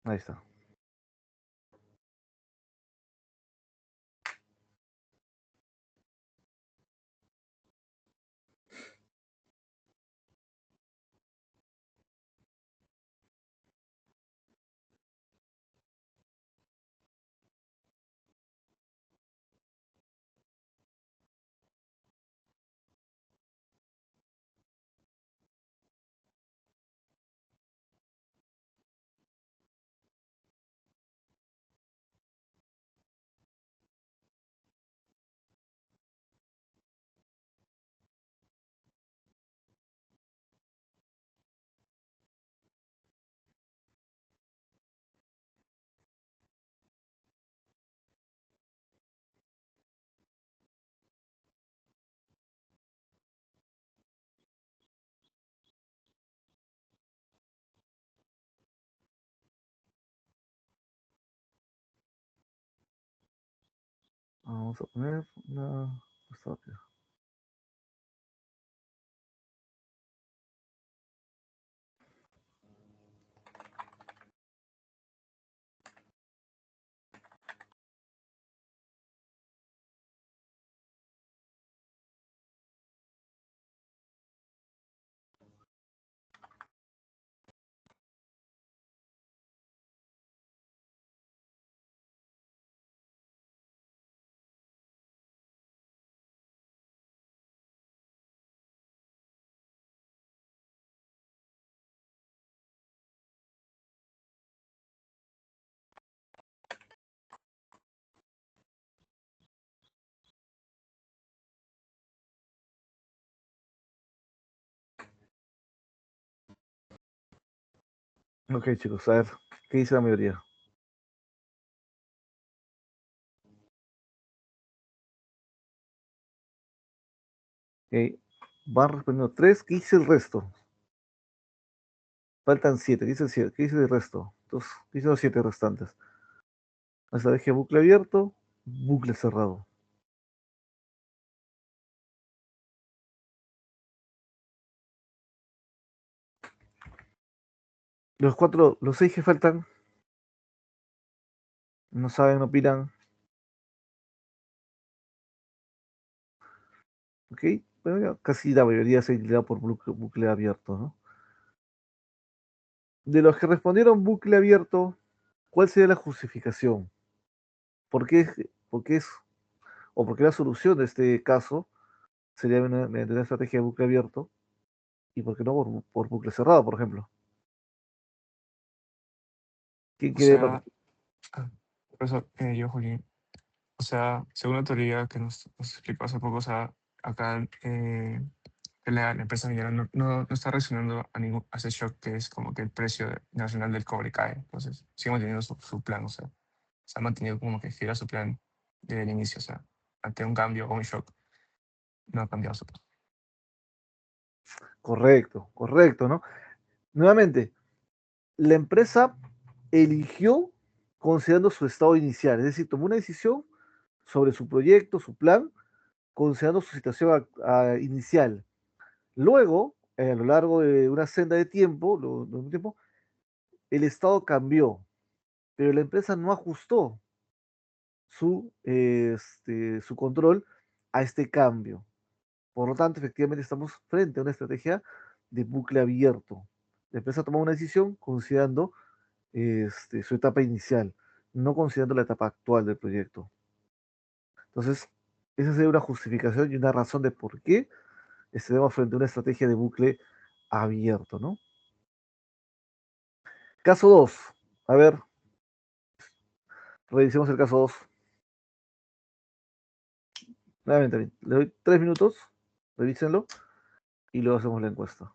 S1: Ahí está. Vamos a poner una... Ok, chicos, a ver, ¿qué dice la mayoría? Ok, van respondiendo 3. ¿Qué dice el resto? Faltan 7. ¿Qué dice el resto? Entonces, ¿qué dicen los 7 restantes? La estrategia bucle abierto, bucle cerrado. Los 6 que faltan, no saben, no opinan. Ok, bueno, ya casi la mayoría se inclina por bucle abierto, ¿no? De los que respondieron bucle abierto, ¿cuál sería la justificación? ¿Por qué, por qué es, o por qué la solución de este caso sería mediante una estrategia de bucle abierto y por qué no por bucle cerrado, por ejemplo? ¿Quién
S4: O
S1: quiere
S4: sea, profesor, yo, Julián. O sea, según la teoría que nos explicó hace poco, o sea, acá la empresa minera no está reaccionando a ese shock que es como que el precio nacional del cobre cae. Entonces, sigue manteniendo su plan, o sea, se ha mantenido como que fiel a su plan desde el inicio, o sea, ante un cambio o un shock, no ha cambiado su plan.
S1: Correcto, correcto, ¿no? Nuevamente, la empresa eligió considerando su estado inicial, es decir, tomó una decisión sobre su proyecto, su plan, considerando su situación inicial. Luego, a lo largo de una senda de tiempo, el estado cambió, pero la empresa no ajustó su control a este cambio. Por lo tanto, efectivamente estamos frente a una estrategia de bucle abierto. La empresa tomó una decisión considerando su etapa inicial, no considerando la etapa actual del proyecto. Entonces, esa sería una justificación y una razón de por qué estaremos frente a una estrategia de bucle abierto, ¿no? Caso 2. A ver, revisemos el caso 2. Nuevamente, le doy 3 minutos, revísenlo y luego hacemos la encuesta.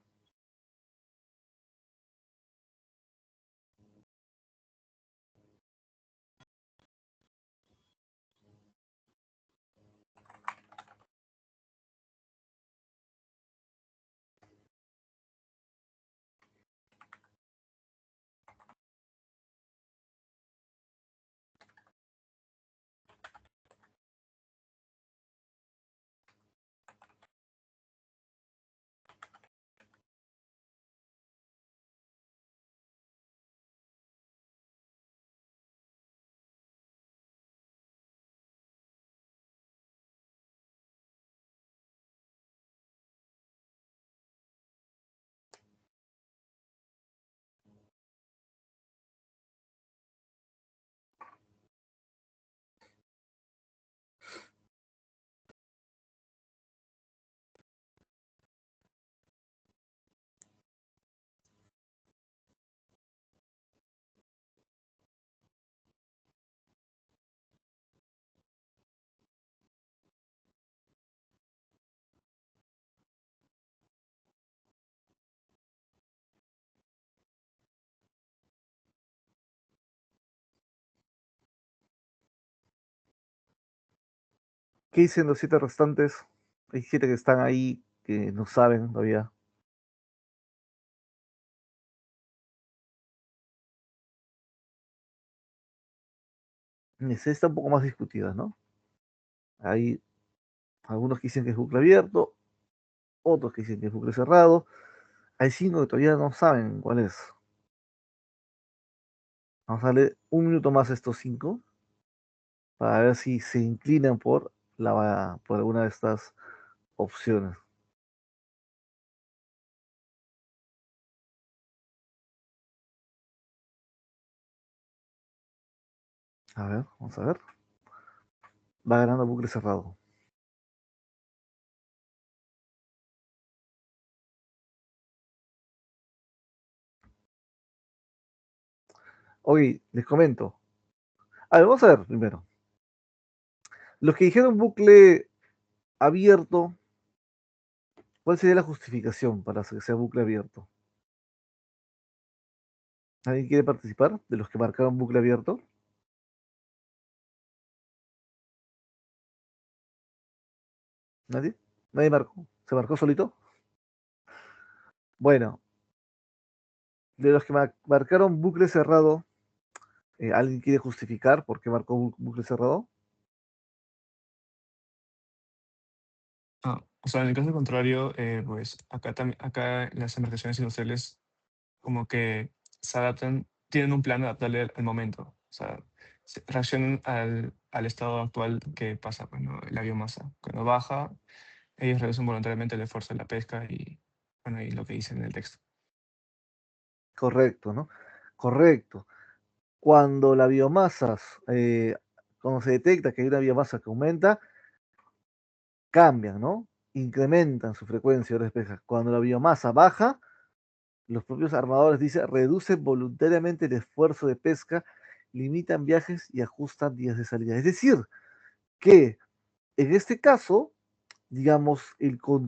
S1: ¿Qué dicen los 7 restantes? Hay 7 que están ahí que no saben todavía. Esa está un poco más discutida, ¿no? Hay algunos que dicen que es bucle abierto, otros que dicen que es bucle cerrado. Hay 5 que todavía no saben cuál es. Vamos a darle un minuto más a estos 5 para ver si se inclinan por alguna de estas opciones. A ver, vamos a ver. Va ganando bucle cerrado. Oye, les comento. A ver, vamos a ver primero. Los que dijeron bucle abierto, ¿cuál sería la justificación para que sea bucle abierto? ¿Alguien quiere participar de los que marcaron bucle abierto? ¿Nadie? ¿Nadie marcó? ¿Se marcó solito? Bueno, de los que marcaron bucle cerrado, ¿alguien quiere justificar por qué marcó bucle cerrado?
S4: O sea, en el caso contrario, pues acá las embarcaciones industriales como que se adaptan, tienen un plan adaptable al momento. O sea, reaccionan al estado actual que pasa, pues, ¿no? La biomasa. Cuando baja, ellos reducen voluntariamente el esfuerzo de la pesca y, bueno, y lo que dice en el texto.
S1: Correcto, ¿no? Correcto. Cuando la biomasa, cuando se detecta que hay una biomasa que aumenta, cambian, ¿no? Incrementan su frecuencia de pesca. Cuando la biomasa baja, los propios armadores dicen, reducen voluntariamente el esfuerzo de pesca, limitan viajes y ajustan días de salida. Es decir, que en este caso, digamos,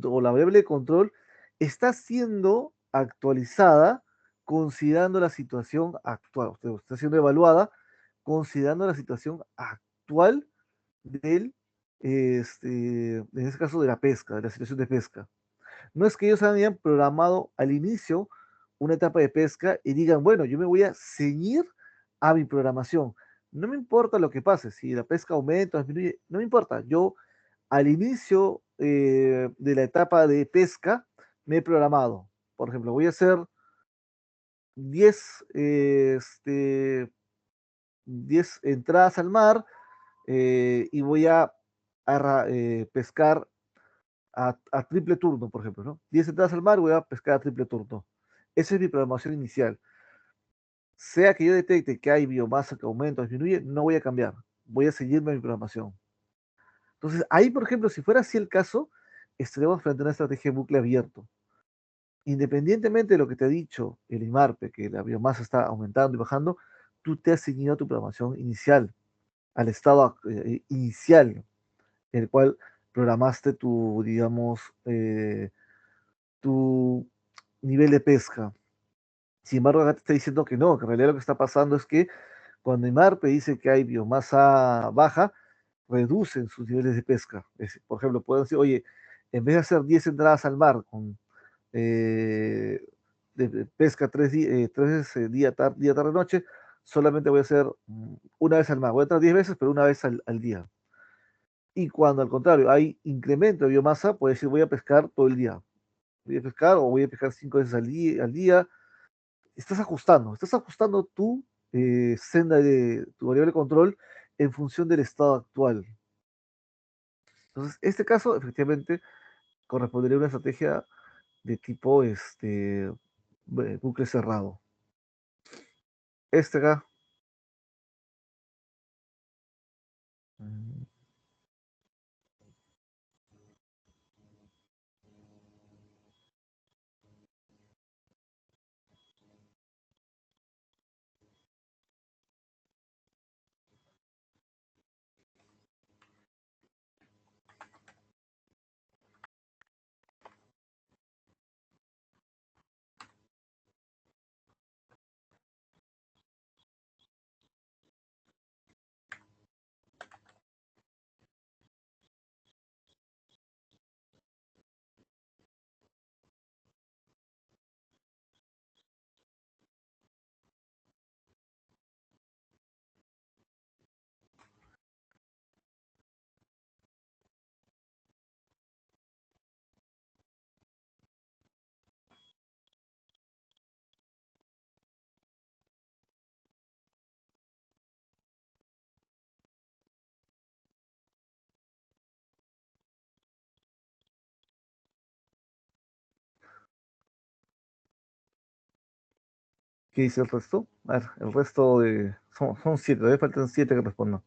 S1: o la variable de control está siendo actualizada considerando la situación actual, o sea, está siendo evaluada considerando la situación actual del, en este caso de la pesca, de la situación de pesca. No es que ellos hayan programado al inicio una etapa de pesca y digan, bueno, yo me voy a ceñir a mi programación. No me importa lo que pase, si la pesca aumenta o disminuye, no me importa. Yo al inicio de la etapa de pesca me he programado. Por ejemplo, voy a hacer 10, 10 entradas al mar y voy a pescar a triple turno, por ejemplo, ¿no? 10 entradas al mar, voy a pescar a triple turno. Esa es mi programación inicial. Sea que yo detecte que hay biomasa que aumenta o disminuye, no voy a cambiar. Voy a seguirme mi programación. Entonces, ahí, por ejemplo, si fuera así el caso, estaríamos frente a una estrategia de bucle abierto. Independientemente de lo que te ha dicho el IMARPE, que la biomasa está aumentando y bajando, tú te has seguido a tu programación inicial, al estado inicial, en el cual programaste tu, digamos, tu nivel de pesca. Sin embargo, acá te está diciendo que no, que en realidad lo que está pasando es que cuando IMARPE dice que hay biomasa baja, reducen sus niveles de pesca. Por ejemplo, pueden decir, oye, en vez de hacer 10 entradas al mar con eh, de pesca tres veces día, tarde, noche, solamente voy a hacer una vez al mar. Voy a entrar 10 veces, pero una vez al día. Y cuando al contrario hay incremento de biomasa, puede decir voy a pescar todo el día. Voy a pescar o voy a pescar 5 veces al día. Estás ajustando tu senda de tu variable de control en función del estado actual. Entonces, este caso efectivamente correspondería a una estrategia de tipo bucle cerrado. Este acá. mm, ¿Qué dice el resto? A ver, el resto son 7, todavía faltan 7 que respondan.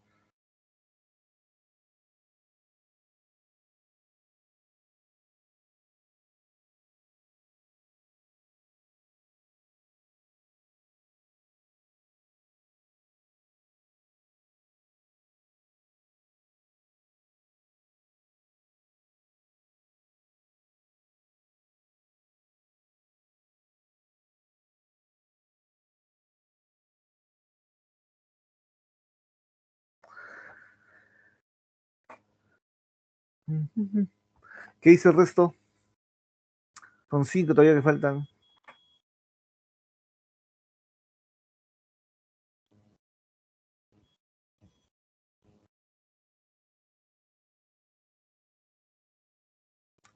S1: Ujú. ¿Qué dice el resto? Son 5 todavía que faltan.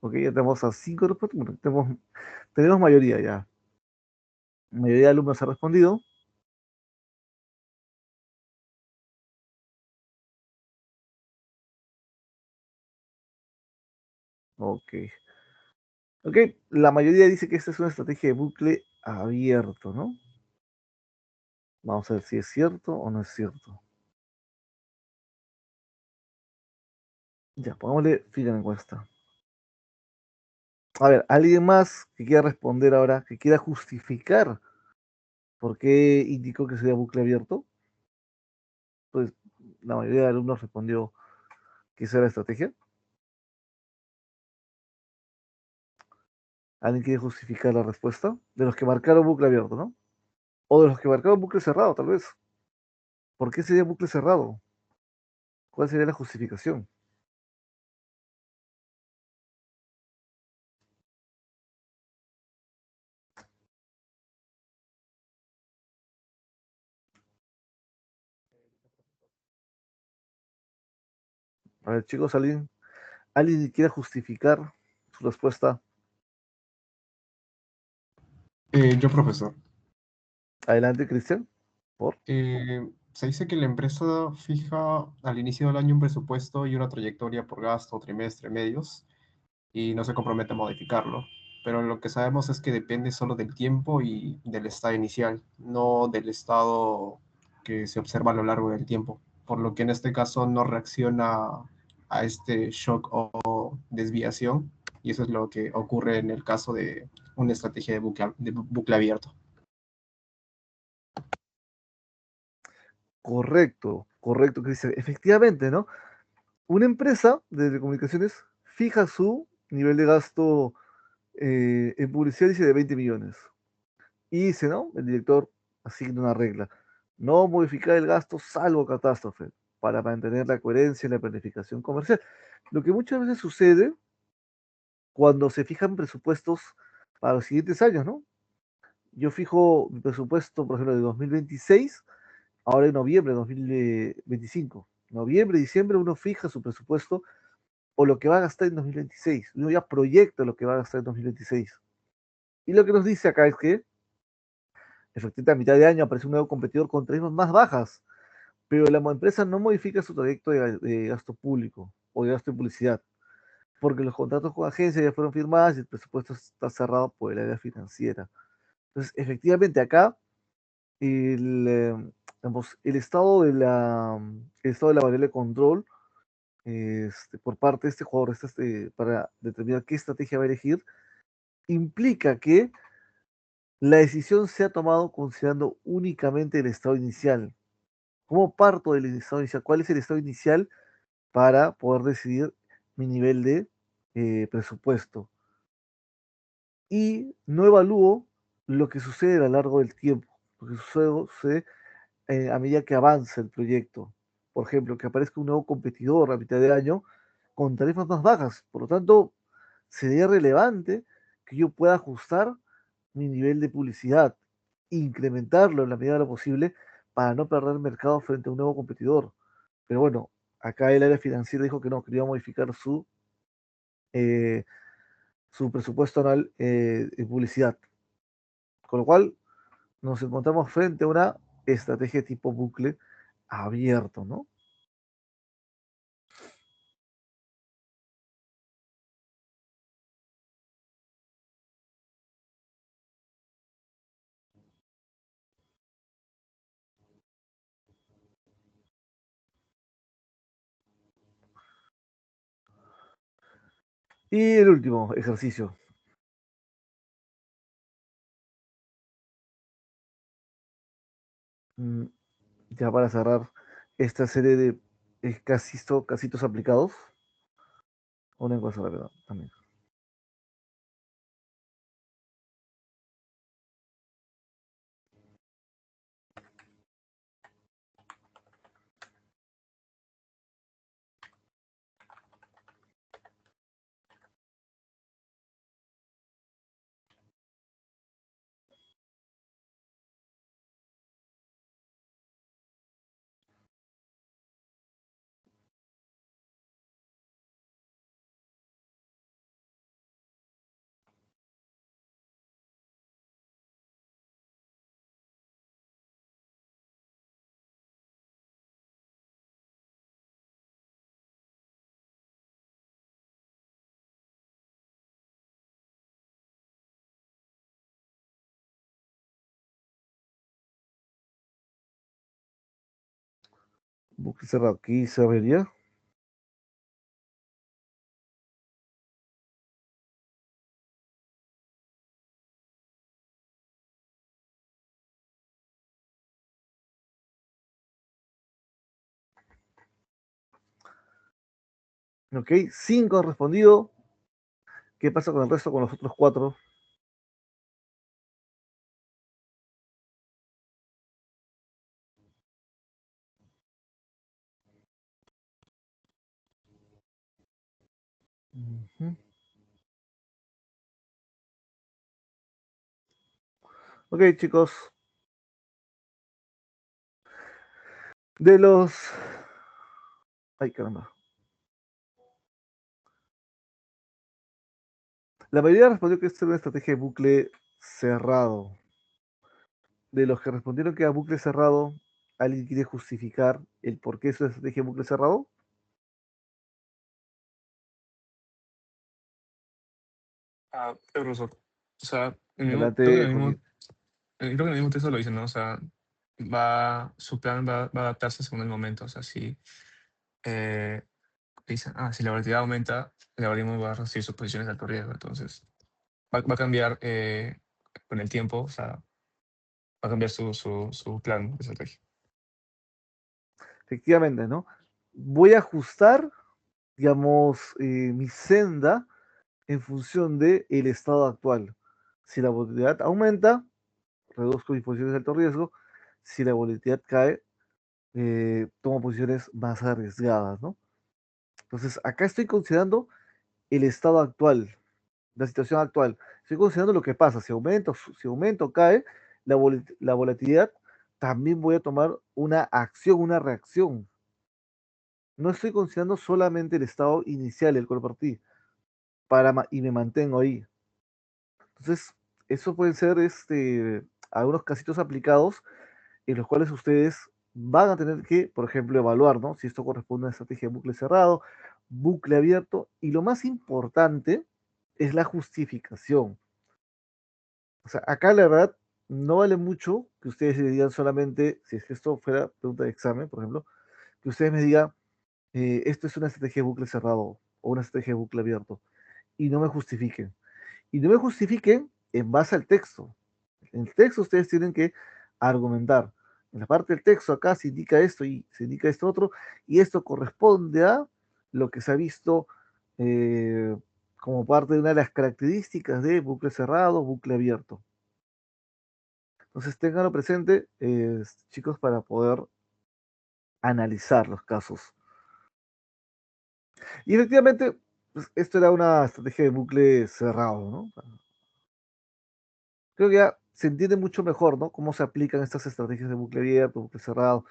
S1: Ok, ya tenemos a 5 respuestas. Bueno, tenemos mayoría ya. La mayoría de alumnos ha respondido. Ok. Ok, la mayoría dice que esta es una estrategia de bucle abierto, ¿no? Vamos a ver si es cierto o no es cierto. Ya, pongámosle fin a la encuesta. A ver, ¿alguien más que quiera responder ahora, que quiera justificar por qué indicó que sería bucle abierto? Pues la mayoría de alumnos respondió que esa era la estrategia. ¿Alguien quiere justificar la respuesta? De los que marcaron bucle abierto, ¿no? O de los que marcaron bucle cerrado, tal vez. ¿Por qué sería bucle cerrado? ¿Cuál sería la justificación? A ver, chicos, ¿alguien quiere justificar su respuesta?
S3: Yo, profesor.
S1: Adelante, Cristian. ¿Por?
S3: Se dice que la empresa fija al inicio del año un presupuesto y una trayectoria por gasto, trimestre, medios, y no se compromete a modificarlo. Pero lo que sabemos es que depende solo del tiempo y del estado inicial, no del estado que se observa a lo largo del tiempo. Por lo que en este caso no reacciona a este shock o desviación, y eso es lo que ocurre en el caso de una estrategia de bucle abierto.
S1: Correcto, correcto, Cristian. Efectivamente, ¿no? Una empresa de telecomunicaciones fija su nivel de gasto en publicidad, dice de 20 millones. Y dice, ¿no? El director asigna una regla. No modificar el gasto salvo catástrofe para mantener la coherencia en la planificación comercial. Lo que muchas veces sucede cuando se fijan presupuestos para los siguientes años, ¿no? Yo fijo mi presupuesto, por ejemplo, de 2026, ahora en noviembre de 2025. Noviembre, diciembre, uno fija su presupuesto o lo que va a gastar en 2026. Uno ya proyecta lo que va a gastar en 2026. Y lo que nos dice acá es que, efectivamente, a mitad de año aparece un nuevo competidor con tarifas más bajas, pero la empresa no modifica su trayecto de gasto público o de gasto de publicidad, porque los contratos con agencias ya fueron firmados y el presupuesto está cerrado por el área financiera. Entonces, efectivamente, acá digamos, el estado de la variable de control por parte de este jugador para determinar qué estrategia va a elegir, implica que la decisión se ha tomado considerando únicamente el estado inicial. ¿Cómo parto del estado inicial? ¿Cuál es el estado inicial para poder decidir mi nivel de presupuesto? Y no evalúo lo que sucede a lo largo del tiempo, lo que sucede a medida que avanza el proyecto. Por ejemplo, que aparezca un nuevo competidor a mitad de año con tarifas más bajas. Por lo tanto, sería relevante que yo pueda ajustar mi nivel de publicidad, incrementarlo en la medida de lo posible para no perder el mercado frente a un nuevo competidor. Pero bueno, acá el área financiera dijo que no, quería modificar eh, su presupuesto anual de publicidad. Con lo cual, nos encontramos frente a una estrategia tipo bucle abierto, ¿no? Y el último ejercicio, mm, ya para cerrar esta serie de casitos aplicados, una encuesta rápida también. Bucle cerrado. Aquí se vería. Ok, 5 han respondido. ¿Qué pasa con el resto, con los otros 4? Ok, chicos. De los... Ay, caramba. La mayoría respondió que esta es una estrategia de bucle cerrado. De los que respondieron que era bucle cerrado, ¿alguien quiere justificar el por qué es una estrategia de bucle cerrado?
S4: Profesor. O sea, creo que
S1: Adelante, Joaquín.
S4: creo que en el mismo texto lo dice, ¿no? O sea, su plan va a adaptarse según el momento. O sea, si, eh, si la volatilidad aumenta, el algoritmo va a reducir sus posiciones de alto riesgo. Entonces, va a cambiar con el tiempo, o sea, va a cambiar su plan de estrategia.
S1: Efectivamente, ¿no? Voy a ajustar, digamos, mi senda en función del estado actual. Si la volatilidad aumenta, reduzco mis posiciones de alto riesgo. Si la volatilidad cae, tomo posiciones más arriesgadas, ¿no? Entonces, acá estoy considerando el estado actual, la situación actual. Estoy considerando lo que pasa. Si aumenta o cae la volatilidad, también voy a tomar una acción, una reacción. No estoy considerando solamente el estado inicial del cual partí y me mantengo ahí. Entonces, eso pueden ser algunos casitos aplicados en los cuales ustedes van a tener que, por ejemplo, evaluar, ¿no? Si esto corresponde a una estrategia de bucle cerrado, bucle abierto, y lo más importante es la justificación. O sea, acá la verdad no vale mucho que ustedes le digan solamente, si es que esto fuera pregunta de examen, por ejemplo, que ustedes me digan, esto es una estrategia de bucle cerrado o una estrategia de bucle abierto, y no me justifiquen. Y no me justifiquen en base al texto. En el texto ustedes tienen que argumentar. En la parte del texto acá se indica esto y se indica esto otro, y esto corresponde a lo que se ha visto como parte de una de las características de bucle cerrado, bucle abierto. Entonces ténganlo presente, chicos, para poder analizar los casos. Y efectivamente, pues, esto era una estrategia de bucle cerrado, ¿no? Creo que ya se entiende mucho mejor, ¿no? Cómo se aplican estas estrategias de bucle abierto, bucle cerrado,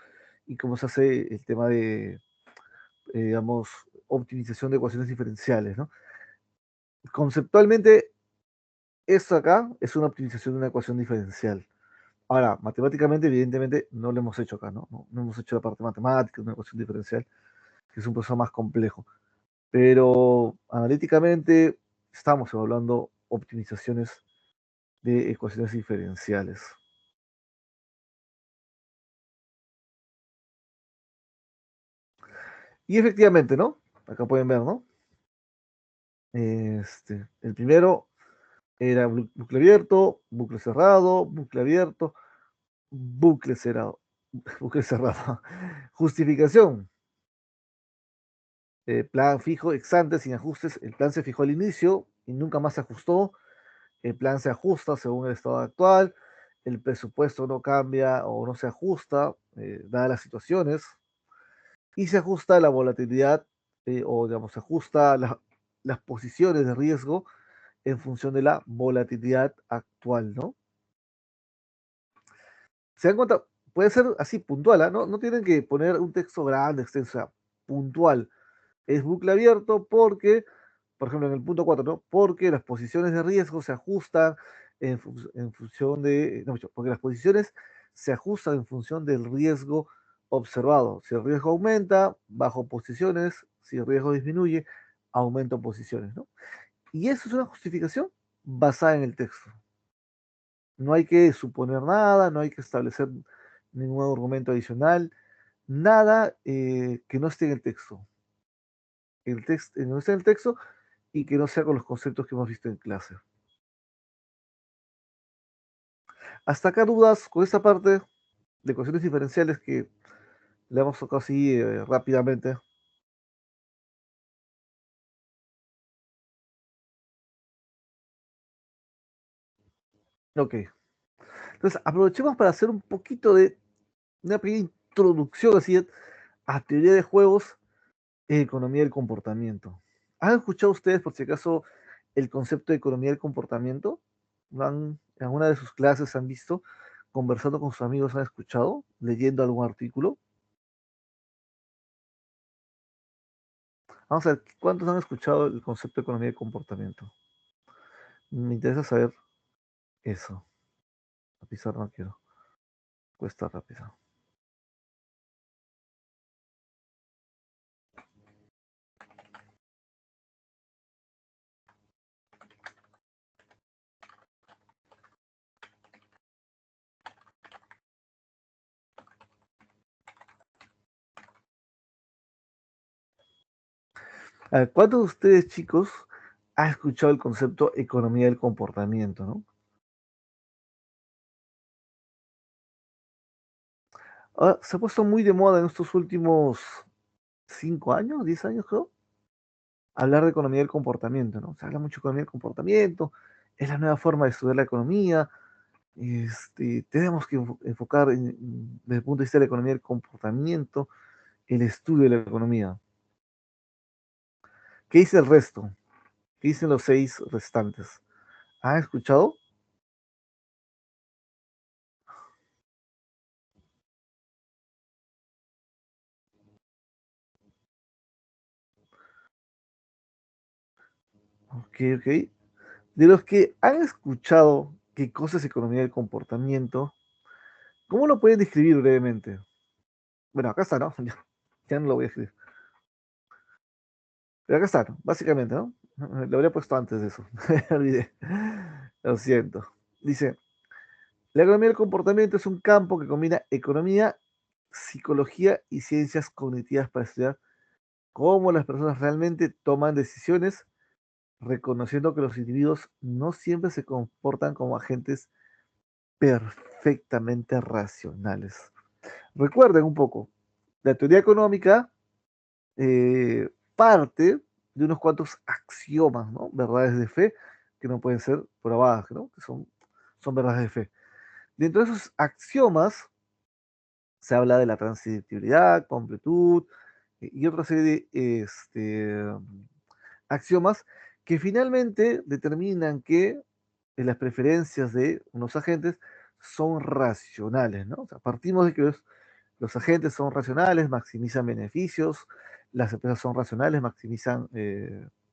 S1: y cómo se hace el tema de, digamos, optimización de ecuaciones diferenciales, ¿no? Conceptualmente, esto acá es una optimización de una ecuación diferencial. Ahora, matemáticamente, evidentemente, no lo hemos hecho acá, ¿no? No hemos hecho la parte matemática de una ecuación diferencial, que es un proceso más complejo. Pero analíticamente estamos evaluando optimizaciones de ecuaciones diferenciales. Y efectivamente, ¿no? Acá pueden ver, ¿no? El primero era bucle abierto, bucle cerrado, bucle abierto, bucle cerrado, bucle cerrado. Justificación. Plan fijo, ex ante, sin ajustes. El plan se fijó al inicio y nunca más se ajustó. El plan se ajusta según el estado actual. El presupuesto no cambia o no se ajusta, dadas las situaciones. Y se ajusta la volatilidad, o digamos, se ajusta las posiciones de riesgo en función de la volatilidad actual, ¿no? ¿Se dan cuenta? Puede ser así puntual, ¿ah? No tienen que poner un texto grande, extenso, o sea, puntual. Es bucle abierto porque, por ejemplo, en el punto 4, ¿no? Porque las posiciones de riesgo se ajustan en función de, no, porque las posiciones se ajustan en función del riesgo observado. Si el riesgo aumenta, bajo posiciones; si el riesgo disminuye, aumento posiciones, ¿no? Y eso es una justificación basada en el texto. No hay que suponer nada, no hay que establecer ningún argumento adicional. nada que no esté en el texto. No esté en el texto y que no sea con los conceptos que hemos visto en clase. Hasta acá dudas con esta parte de ecuaciones diferenciales que le hemos tocado así rápidamente. Ok. Entonces, aprovechemos para hacer un poquito de una pequeña introducción así a teoría de juegos e economía del comportamiento. ¿Han escuchado ustedes, por si acaso, el concepto de economía del comportamiento? En alguna de sus clases han visto? ¿Conversando con sus amigos han escuchado? ¿Leyendo algún artículo? Vamos a ver, ¿cuántos han escuchado el concepto de economía del comportamiento? Me interesa saber eso. A pisar no quiero. Cuesta rápido. A ver, ¿cuántos de ustedes, chicos, han escuchado el concepto economía del comportamiento, ¿no? Ahora, se ha puesto muy de moda en estos últimos 5 años, 10 años, creo, hablar de economía del comportamiento, ¿no? Se habla mucho de economía del comportamiento, es la nueva forma de estudiar la economía, tenemos que enfocar desde el punto de vista de la economía del comportamiento, el estudio de la economía. ¿Qué dice el resto? ¿Qué dicen los 6 restantes? ¿Han escuchado? Ok, ok. De los que han escuchado qué cosa es economía del comportamiento, ¿cómo lo pueden describir brevemente? Bueno, acá está, ¿no? Ya no lo voy a escribir. Pero acá está, ¿no? Básicamente, ¿no? Lo habría puesto antes de eso. Me olvidé. Lo siento. Dice, la economía del comportamiento es un campo que combina economía, psicología y ciencias cognitivas para estudiar cómo las personas realmente toman decisiones, reconociendo que los individuos no siempre se comportan como agentes perfectamente racionales. Recuerden un poco, la teoría económica parte de unos cuantos axiomas, ¿no? Verdades de fe que no pueden ser probadas, ¿no? Que son verdades de fe. Dentro de esos axiomas se habla de la transibilidad, completud y otra serie de axiomas que finalmente determinan que las preferencias de unos agentes son racionales, ¿no? O sea, partimos de que los agentes son racionales, maximizan beneficios, las empresas son racionales, maximizan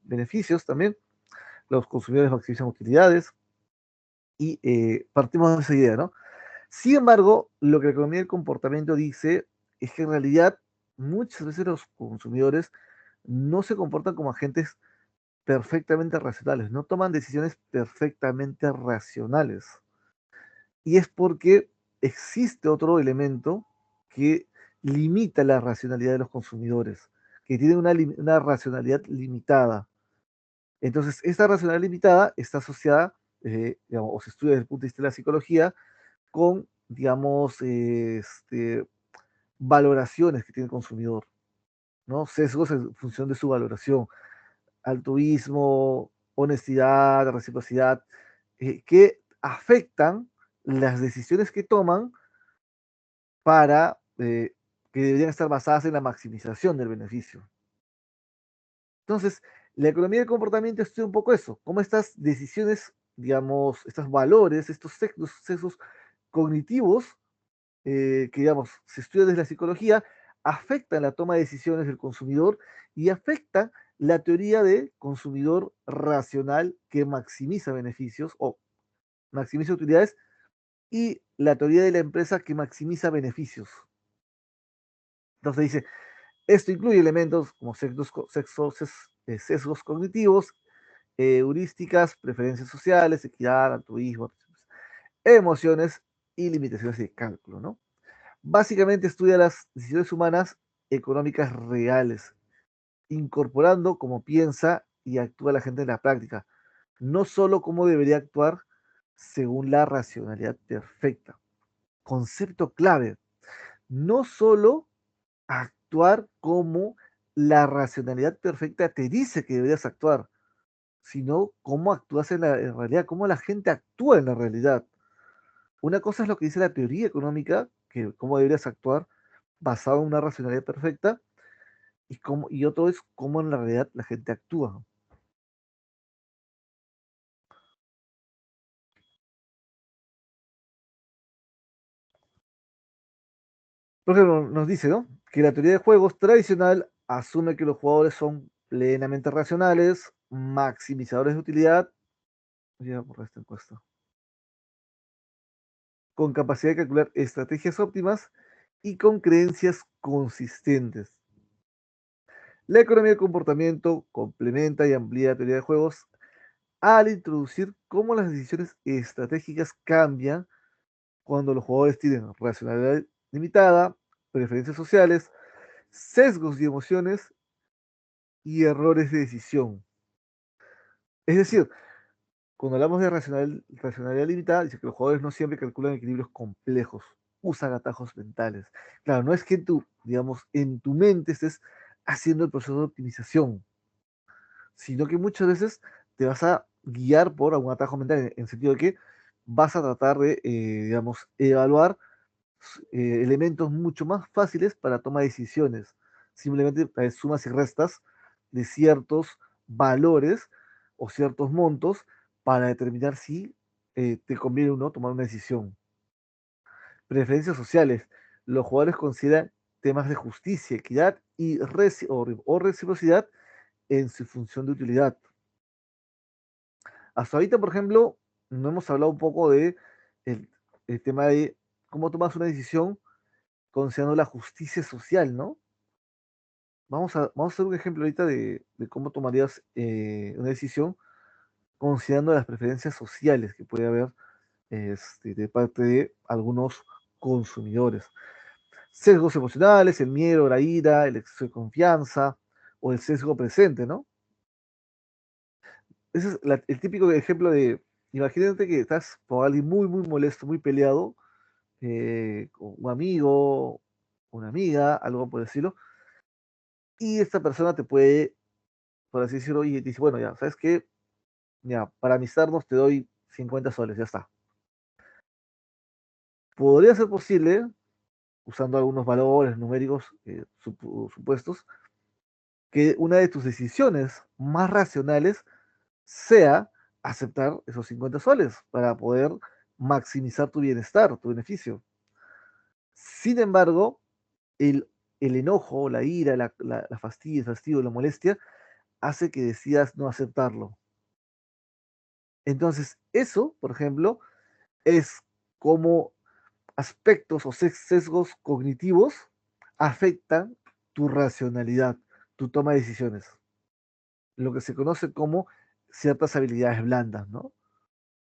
S1: beneficios también, los consumidores maximizan utilidades y partimos de esa idea, ¿no? Sin embargo, lo que la economía del comportamiento dice es que en realidad muchas veces los consumidores no se comportan como agentes perfectamente racionales, no toman decisiones perfectamente racionales. Y es porque existe otro elemento que limita la racionalidad de los consumidores, que tiene una racionalidad limitada. Entonces, esta racionalidad limitada está asociada, digamos, o se estudia desde el punto de vista de la psicología, con, digamos, valoraciones que tiene el consumidor, ¿no? Sesgos en función de su valoración, altruismo, honestidad, reciprocidad, que afectan las decisiones que toman para que deberían estar basadas en la maximización del beneficio. Entonces, la economía del comportamiento estudia un poco eso, cómo estas decisiones, digamos, estos valores, estos sesgos cognitivos, que digamos, se estudian desde la psicología, afectan la toma de decisiones del consumidor y afectan la teoría de consumidor racional que maximiza beneficios o maximiza utilidades y la teoría de la empresa que maximiza beneficios. Entonces dice, esto incluye elementos como sesgos cognitivos, heurísticas, preferencias sociales, equidad, altruismo, emociones y limitaciones de cálculo, ¿no? Básicamente estudia las decisiones humanas económicas reales, incorporando cómo piensa y actúa la gente en la práctica, no solo cómo debería actuar según la racionalidad perfecta. Concepto clave, no solo actuar como la racionalidad perfecta te dice que deberías actuar, sino cómo actúas en realidad, cómo la gente actúa en la realidad. Una cosa es lo que dice la teoría económica, que cómo deberías actuar basado en una racionalidad perfecta, y otro es cómo en la realidad la gente actúa. Por ejemplo, nos dice, ¿no? Que la teoría de juegos tradicional asume que los jugadores son plenamente racionales, maximizadores de utilidad, ya por esta encuesta, con capacidad de calcular estrategias óptimas y con creencias consistentes. La economía del comportamiento complementa y amplía la teoría de juegos al introducir cómo las decisiones estratégicas cambian cuando los jugadores tienen racionalidad limitada, preferencias sociales, sesgos y emociones y errores de decisión. Es decir, cuando hablamos de racionalidad limitada, dice que los jugadores no siempre calculan equilibrios complejos, usan atajos mentales. Claro, no es que digamos, en tu mente estés haciendo el proceso de optimización, sino que muchas veces te vas a guiar por algún atajo mental, en el sentido de que vas a tratar de, digamos, evaluar elementos mucho más fáciles para toma de decisiones. Simplemente sumas y restas de ciertos valores o ciertos montos para determinar si te conviene o no tomar una decisión. Preferencias sociales. Los jugadores consideran temas de justicia, equidad y o reciprocidad en su función de utilidad. Hasta ahorita, por ejemplo, no hemos hablado un poco de el tema de cómo tomas una decisión considerando la justicia social, ¿no? Vamos a hacer un ejemplo ahorita de cómo tomarías una decisión considerando las preferencias sociales que puede haber de parte de algunos consumidores. Sesgos emocionales, el miedo, la ira, el exceso de confianza o el sesgo presente, ¿no? Ese es el típico ejemplo de, imagínate que estás por alguien muy, muy molesto, muy peleado, con un amigo, una amiga, algo por decirlo, y esta persona te puede, por así decirlo, y dice, bueno, ya, ¿sabes qué? Ya, para amistarnos te doy 50 soles, ya está. Podría ser posible, usando algunos valores numéricos supuestos, que una de tus decisiones más racionales sea aceptar esos 50 soles para poder maximizar tu bienestar, tu beneficio. Sin embargo, el, el enojo, la ira, la fastidio, la molestia, hace que decidas no aceptarlo. Entonces, eso, por ejemplo, es como aspectos o sesgos cognitivos afectan tu racionalidad, tu toma de decisiones, lo que se conoce como ciertas habilidades blandas, ¿no? O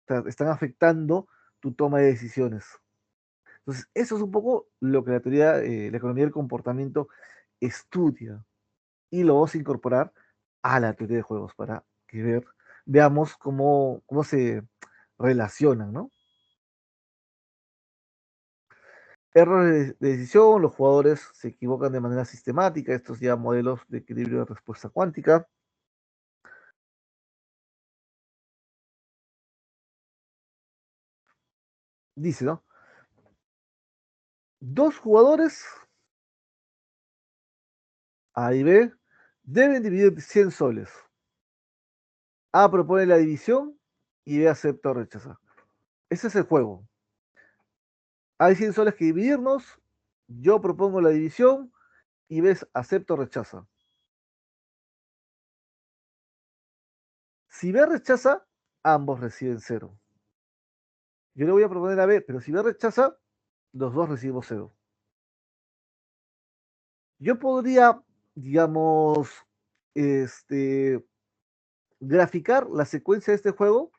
S1: sea, están afectando tu toma de decisiones. Entonces, eso es un poco lo que la teoría, la economía del comportamiento estudia y lo vamos a incorporar a la teoría de juegos para que veamos cómo se relacionan, ¿no? Errores de decisión, los jugadores se equivocan de manera sistemática, estos ya modelos de equilibrio de respuesta cuántica. Dice, ¿no? Dos jugadores, A y B, deben dividir 100 soles. A propone la división y B acepta o rechaza. Ese es el juego. Hay 100 soles que dividirnos, yo propongo la división y B acepta o rechaza. Si B rechaza, ambos reciben cero. Yo le voy a proponer a B, pero si B rechaza, los dos recibimos cero. Yo podría, digamos, graficar la secuencia de este juego,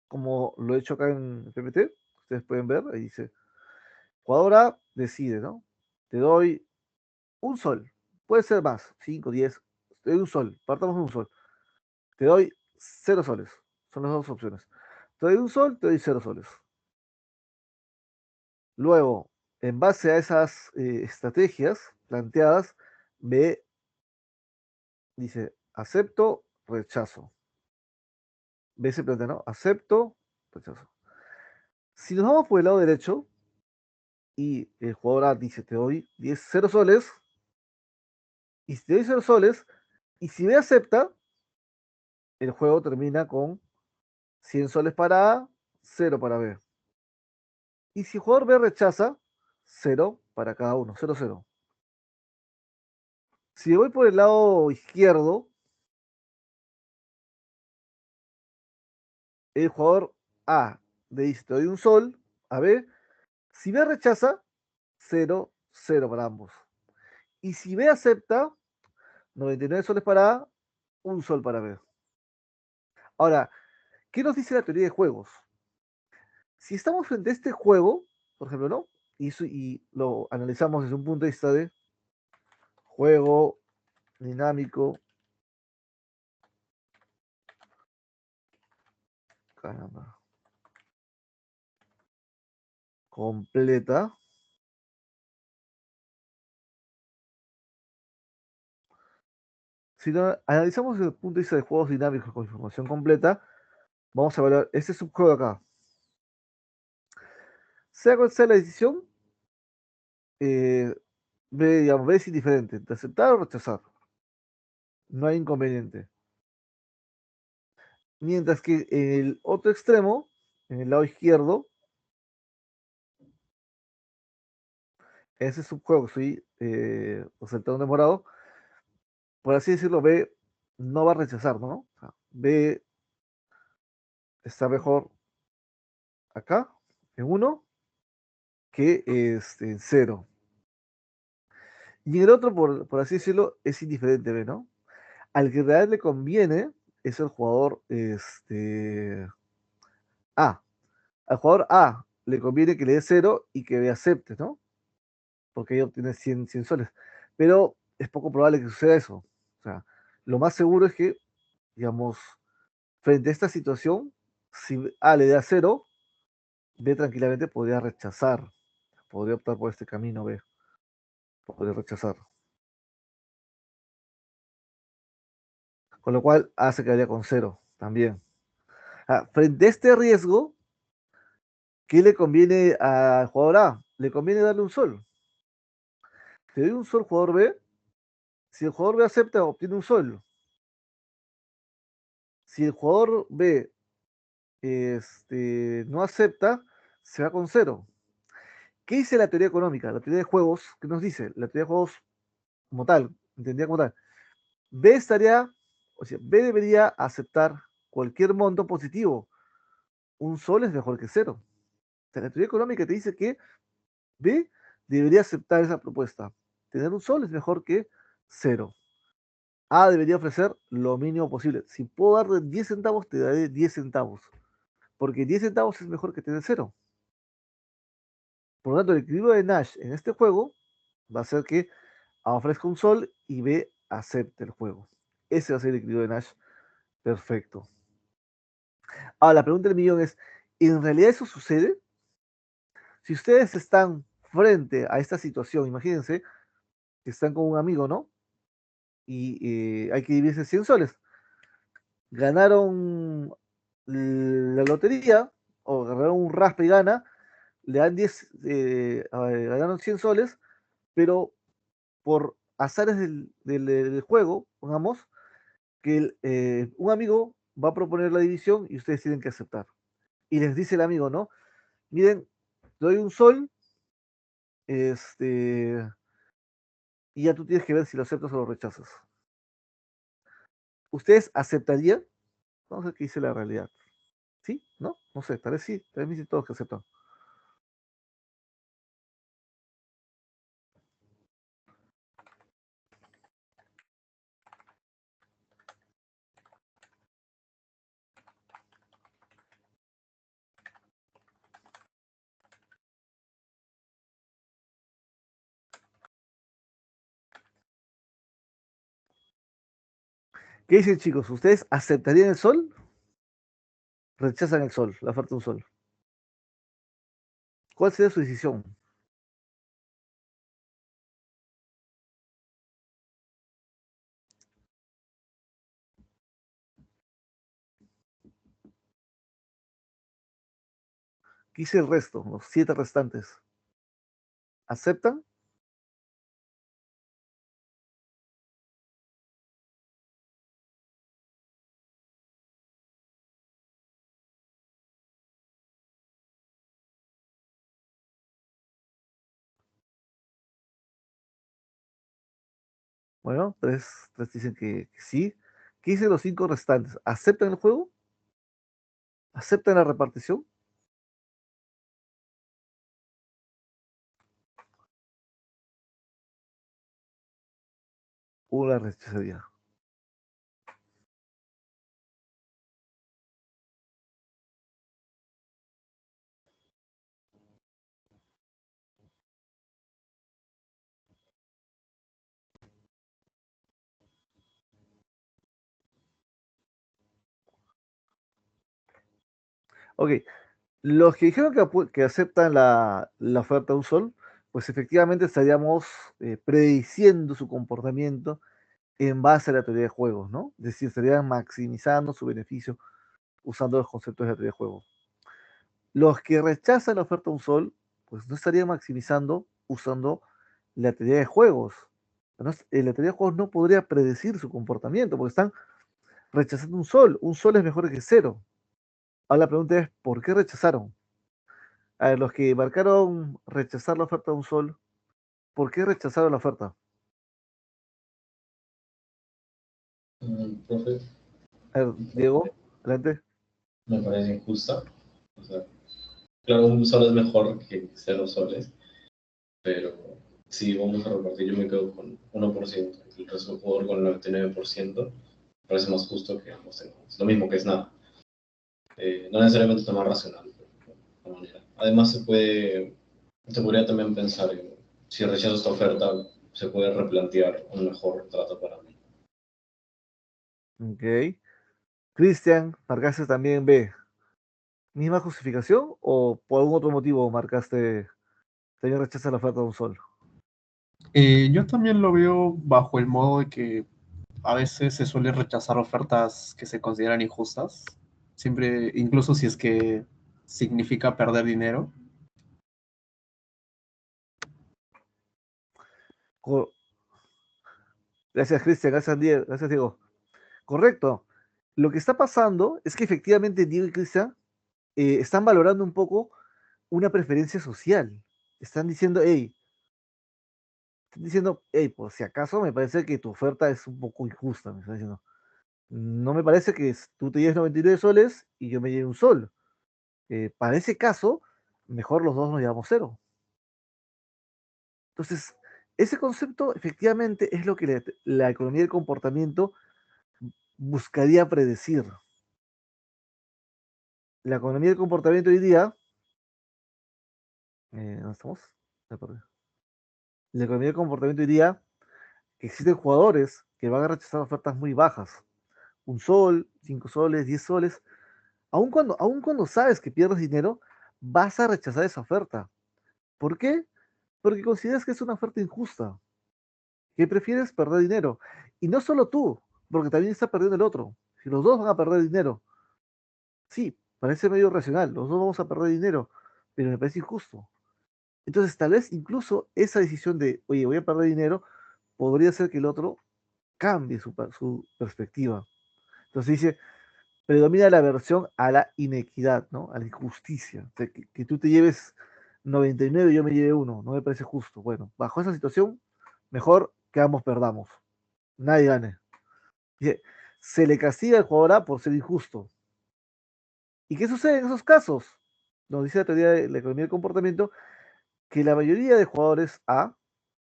S1: como lo he hecho acá en PPT. Ustedes pueden ver, ahí dice. Jugador A decide, ¿no? Te doy un sol. Puede ser más, 5, 10. Te doy un sol. Partamos de un sol. Te doy 0 soles. Son las dos opciones. Te doy un sol, te doy 0 soles. Luego, en base a esas estrategias planteadas, B dice acepto, rechazo. B se plantea, ¿no? Acepto, rechazo. Si nos vamos por el lado derecho y el jugador A dice te doy 10, 0 soles, y si te doy 0 soles, y si B acepta, el juego termina con 100 soles para A, 0 para B. Y si el jugador B rechaza, 0 para cada uno, 0, 0. Si voy por el lado izquierdo, el jugador A le dice te doy un sol a B. Si B rechaza, 0, 0 para ambos. Y si B acepta, 99 soles para A, un sol para B. Ahora, ¿qué nos dice la teoría de juegos? Si estamos frente a este juego, por ejemplo, ¿no? Y lo analizamos desde un punto de vista de juego dinámico. Caramba. Completa. Si lo analizamos desde el punto de vista de juegos dinámicos con información completa, vamos a evaluar este subjuego acá. Sea cual sea la decisión, eh, digamos, B es indiferente, de aceptar o rechazar. No hay inconveniente. Mientras que en el otro extremo, en el lado izquierdo, ese subjuego que estoy resaltando de morado, por así decirlo, B no va a rechazar, ¿no? O sea, B está mejor acá, en 1, que en 0. Y en el otro, por así decirlo, es indiferente B, ¿no? Al que en realidad le conviene es el jugador A. Al jugador A le conviene que le dé 0 y que B acepte, ¿no? Porque ahí obtiene 100 soles. Pero es poco probable que suceda eso. O sea, lo más seguro es que, digamos, frente a esta situación, si A le da 0, B tranquilamente podría rechazar, podría optar por este camino B, podría rechazar. Con lo cual A se quedaría con 0 también. Frente a este riesgo, ¿qué le conviene al jugador A? Le conviene darle un sol. Te doy un sol jugador B. Si el jugador B acepta, obtiene un sol. Si el jugador B no acepta, se va con 0. ¿Qué dice la teoría económica? La teoría de juegos, ¿qué nos dice? La teoría de juegos como tal, entendida como tal. B estaría, o sea, B debería aceptar cualquier monto positivo. Un sol es mejor que 0. O sea, la teoría económica te dice que B debería aceptar esa propuesta. Tener un sol es mejor que 0. A debería ofrecer lo mínimo posible. Si puedo darle 10 centavos, te daré 10 centavos. Porque 10 centavos es mejor que tener 0. Por lo tanto, el equilibrio de Nash en este juego va a ser que A ofrezca un sol y B acepte el juego. Ese va a ser el equilibrio de Nash perfecto. Ahora, la pregunta del millón es, ¿en realidad eso sucede? Si ustedes están frente a esta situación, imagínense que están con un amigo, ¿no? Y hay que dividirse 100 soles. Ganaron la lotería o ganaron un raspa y gana, le dan 10, ganaron 100 soles, pero por azares del juego, pongamos, que un amigo va a proponer la división y ustedes tienen que aceptar. Y les dice el amigo, ¿no? Miren, te doy un sol, este, y ya tú tienes que ver si lo aceptas o lo rechazas. ¿Ustedes aceptarían? Vamos a ver qué dice la realidad. ¿Sí? ¿No? No sé, tal vez sí, tal vez me dicen todos que aceptan. ¿Qué dicen, chicos? ¿Ustedes aceptarían el sol? ¿Rechazan el sol, la oferta de un sol? ¿Cuál sería su decisión? ¿Qué dice el resto, los 7 restantes? ¿Aceptan? Bueno, tres dicen que sí. ¿Qué dicen los 5 restantes? ¿Aceptan el juego? ¿Aceptan la repartición? ¿O la rechazaría? Ok, los que dijeron que aceptan la oferta de un sol, pues efectivamente estaríamos prediciendo su comportamiento en base a la teoría de juegos, ¿no? Es decir, estarían maximizando su beneficio usando los conceptos de la teoría de juegos. Los que rechazan la oferta de un sol, pues no estarían maximizando usando la teoría de juegos. ¿No? La teoría de juegos no podría predecir su comportamiento, porque están rechazando un sol. Un sol es mejor que cero. Ahora la pregunta es, ¿por qué rechazaron? A ver, los que marcaron rechazar la oferta de un sol, ¿por qué rechazaron la oferta?
S2: Profe,
S1: A ver, Diego, adelante.
S2: me parece injusta. O sea, claro, un sol es mejor que 0 soles, pero si vamos a repartir, yo me quedo con 1%, y el resto del jugador con el 99%. Me parece más justo que ambos tengamos lo mismo, que es nada. No necesariamente está más racional, pero de alguna manera. Además, se podría también pensar en, si rechazo esta oferta, se puede replantear un mejor trato para mí.
S1: Ok. Cristian, marcaste también B. ¿Misma justificación o por algún otro motivo marcaste también rechazar la oferta de un sol?
S3: Yo también lo veo bajo el modo de que a veces se suele rechazar ofertas que se consideran injustas, siempre, incluso si es que significa perder dinero.
S1: Co- Gracias, Cristian. Gracias, Diego. Gracias, Diego. Correcto. Lo que está pasando es que efectivamente Diego y Cristian están valorando un poco una preferencia social. Están diciendo, hey, por si acaso me parece que tu oferta es un poco injusta. Me están diciendo, no me parece que tú te lleves 99 soles y yo me lleve un sol. Para ese caso, mejor los dos nos llevamos cero. Entonces, ese concepto efectivamente es lo que la economía del comportamiento buscaría predecir. La economía del comportamiento hoy día, ¿dónde estamos? Ya perdí. La economía del comportamiento hoy día, que existen jugadores que van a rechazar ofertas muy bajas. Un sol, 5 soles, 10 soles. Aun cuando sabes que pierdes dinero, vas a rechazar esa oferta. ¿Por qué? Porque consideras que es una oferta injusta, que prefieres perder dinero. Y no solo tú, porque también está perdiendo el otro. Si los dos van a perder dinero, sí, parece medio racional, los dos vamos a perder dinero, pero me parece injusto. Entonces, tal vez incluso esa decisión de, oye, voy a perder dinero, podría ser que el otro cambie su perspectiva. Entonces dice, predomina la aversión a la inequidad, ¿no? A la injusticia. O sea, que tú te lleves 99 y yo me lleve uno, no me parece justo. Bueno, bajo esa situación, mejor que ambos perdamos. Nadie gane. Dice, se le castiga al jugador A por ser injusto. ¿Y qué sucede en esos casos? Nos dice la teoría de la economía del comportamiento que la mayoría de jugadores A,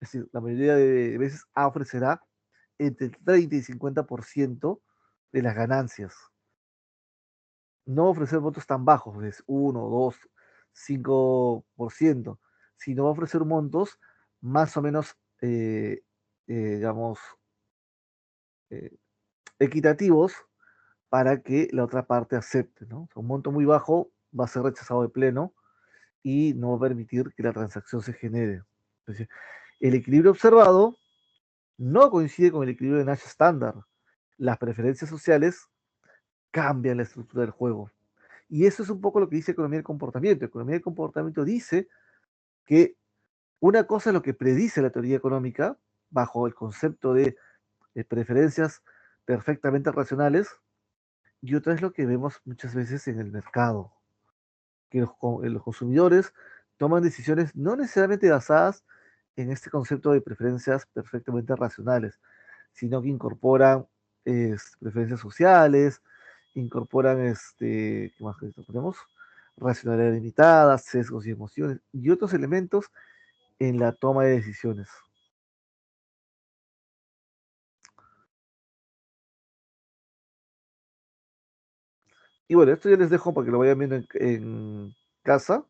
S1: es decir, la mayoría de veces A ofrecerá entre el 30 y 50% de las ganancias. No ofrecer montos tan bajos, es 1, 2, 5%, sino va a ofrecer montos más o menos, digamos, eh, equitativos para que la otra parte acepte, ¿no? O sea, un monto muy bajo va a ser rechazado de pleno y no va a permitir que la transacción se genere. Es decir, el equilibrio observado no coincide con el equilibrio de Nash estándar. Las preferencias sociales cambian la estructura del juego. Y eso es un poco lo que dice economía del comportamiento. Economía del comportamiento dice que una cosa es lo que predice la teoría económica bajo el concepto de preferencias perfectamente racionales y otra es lo que vemos muchas veces en el mercado, que los consumidores toman decisiones no necesariamente basadas en este concepto de preferencias perfectamente racionales, sino que incorporan preferencias sociales, incorporan, ¿qué más que ponemos? Racionalidad limitada, sesgos y emociones y otros elementos en la toma de decisiones. Y bueno, esto ya les dejo para que lo vayan viendo en casa.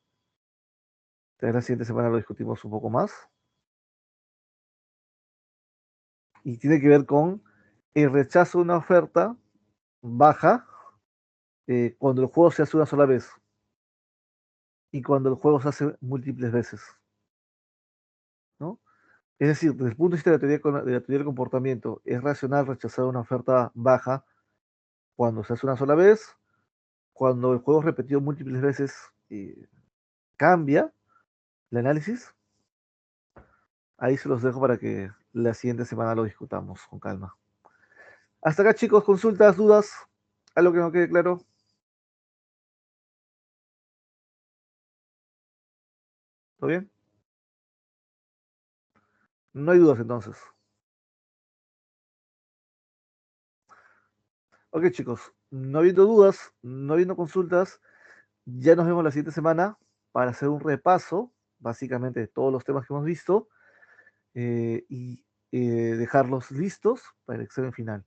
S1: La siguiente semana lo discutimos un poco más. Y tiene que ver con el rechazo de una oferta baja cuando el juego se hace una sola vez y cuando el juego se hace múltiples veces, ¿no? Es decir, desde el punto de vista de la teoría del comportamiento, es racional rechazar una oferta baja cuando se hace una sola vez, cuando el juego es repetido múltiples veces, cambia el análisis. Ahí se los dejo para que la siguiente semana lo discutamos con calma. Hasta acá, chicos, consultas, dudas, algo que no quede claro. ¿Todo bien? No hay dudas entonces. Ok, chicos, no habiendo dudas, no habiendo consultas, ya nos vemos la siguiente semana para hacer un repaso, básicamente, de todos los temas que hemos visto y dejarlos listos para el examen final.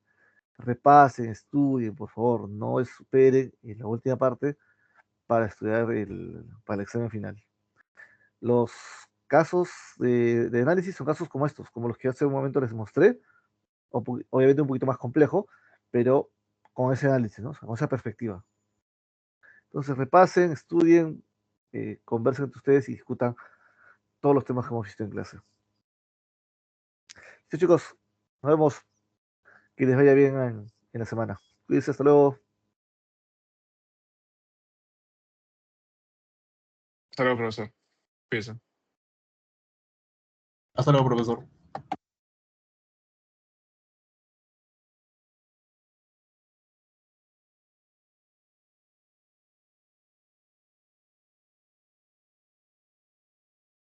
S1: Repasen, estudien, por favor, no esperen en la última parte para estudiar para el examen final. Los casos de análisis son casos como estos, como los que hace un momento les mostré, obviamente un poquito más complejo, pero con ese análisis, ¿no? O sea, con esa perspectiva. Entonces repasen, estudien, conversen entre ustedes y discutan todos los temas que hemos visto en clase. Sí, chicos, nos vemos. Que les vaya bien en la semana. Cuídense, hasta luego.
S4: Hasta luego, profesor. Cuídense.
S3: Hasta luego, profesor.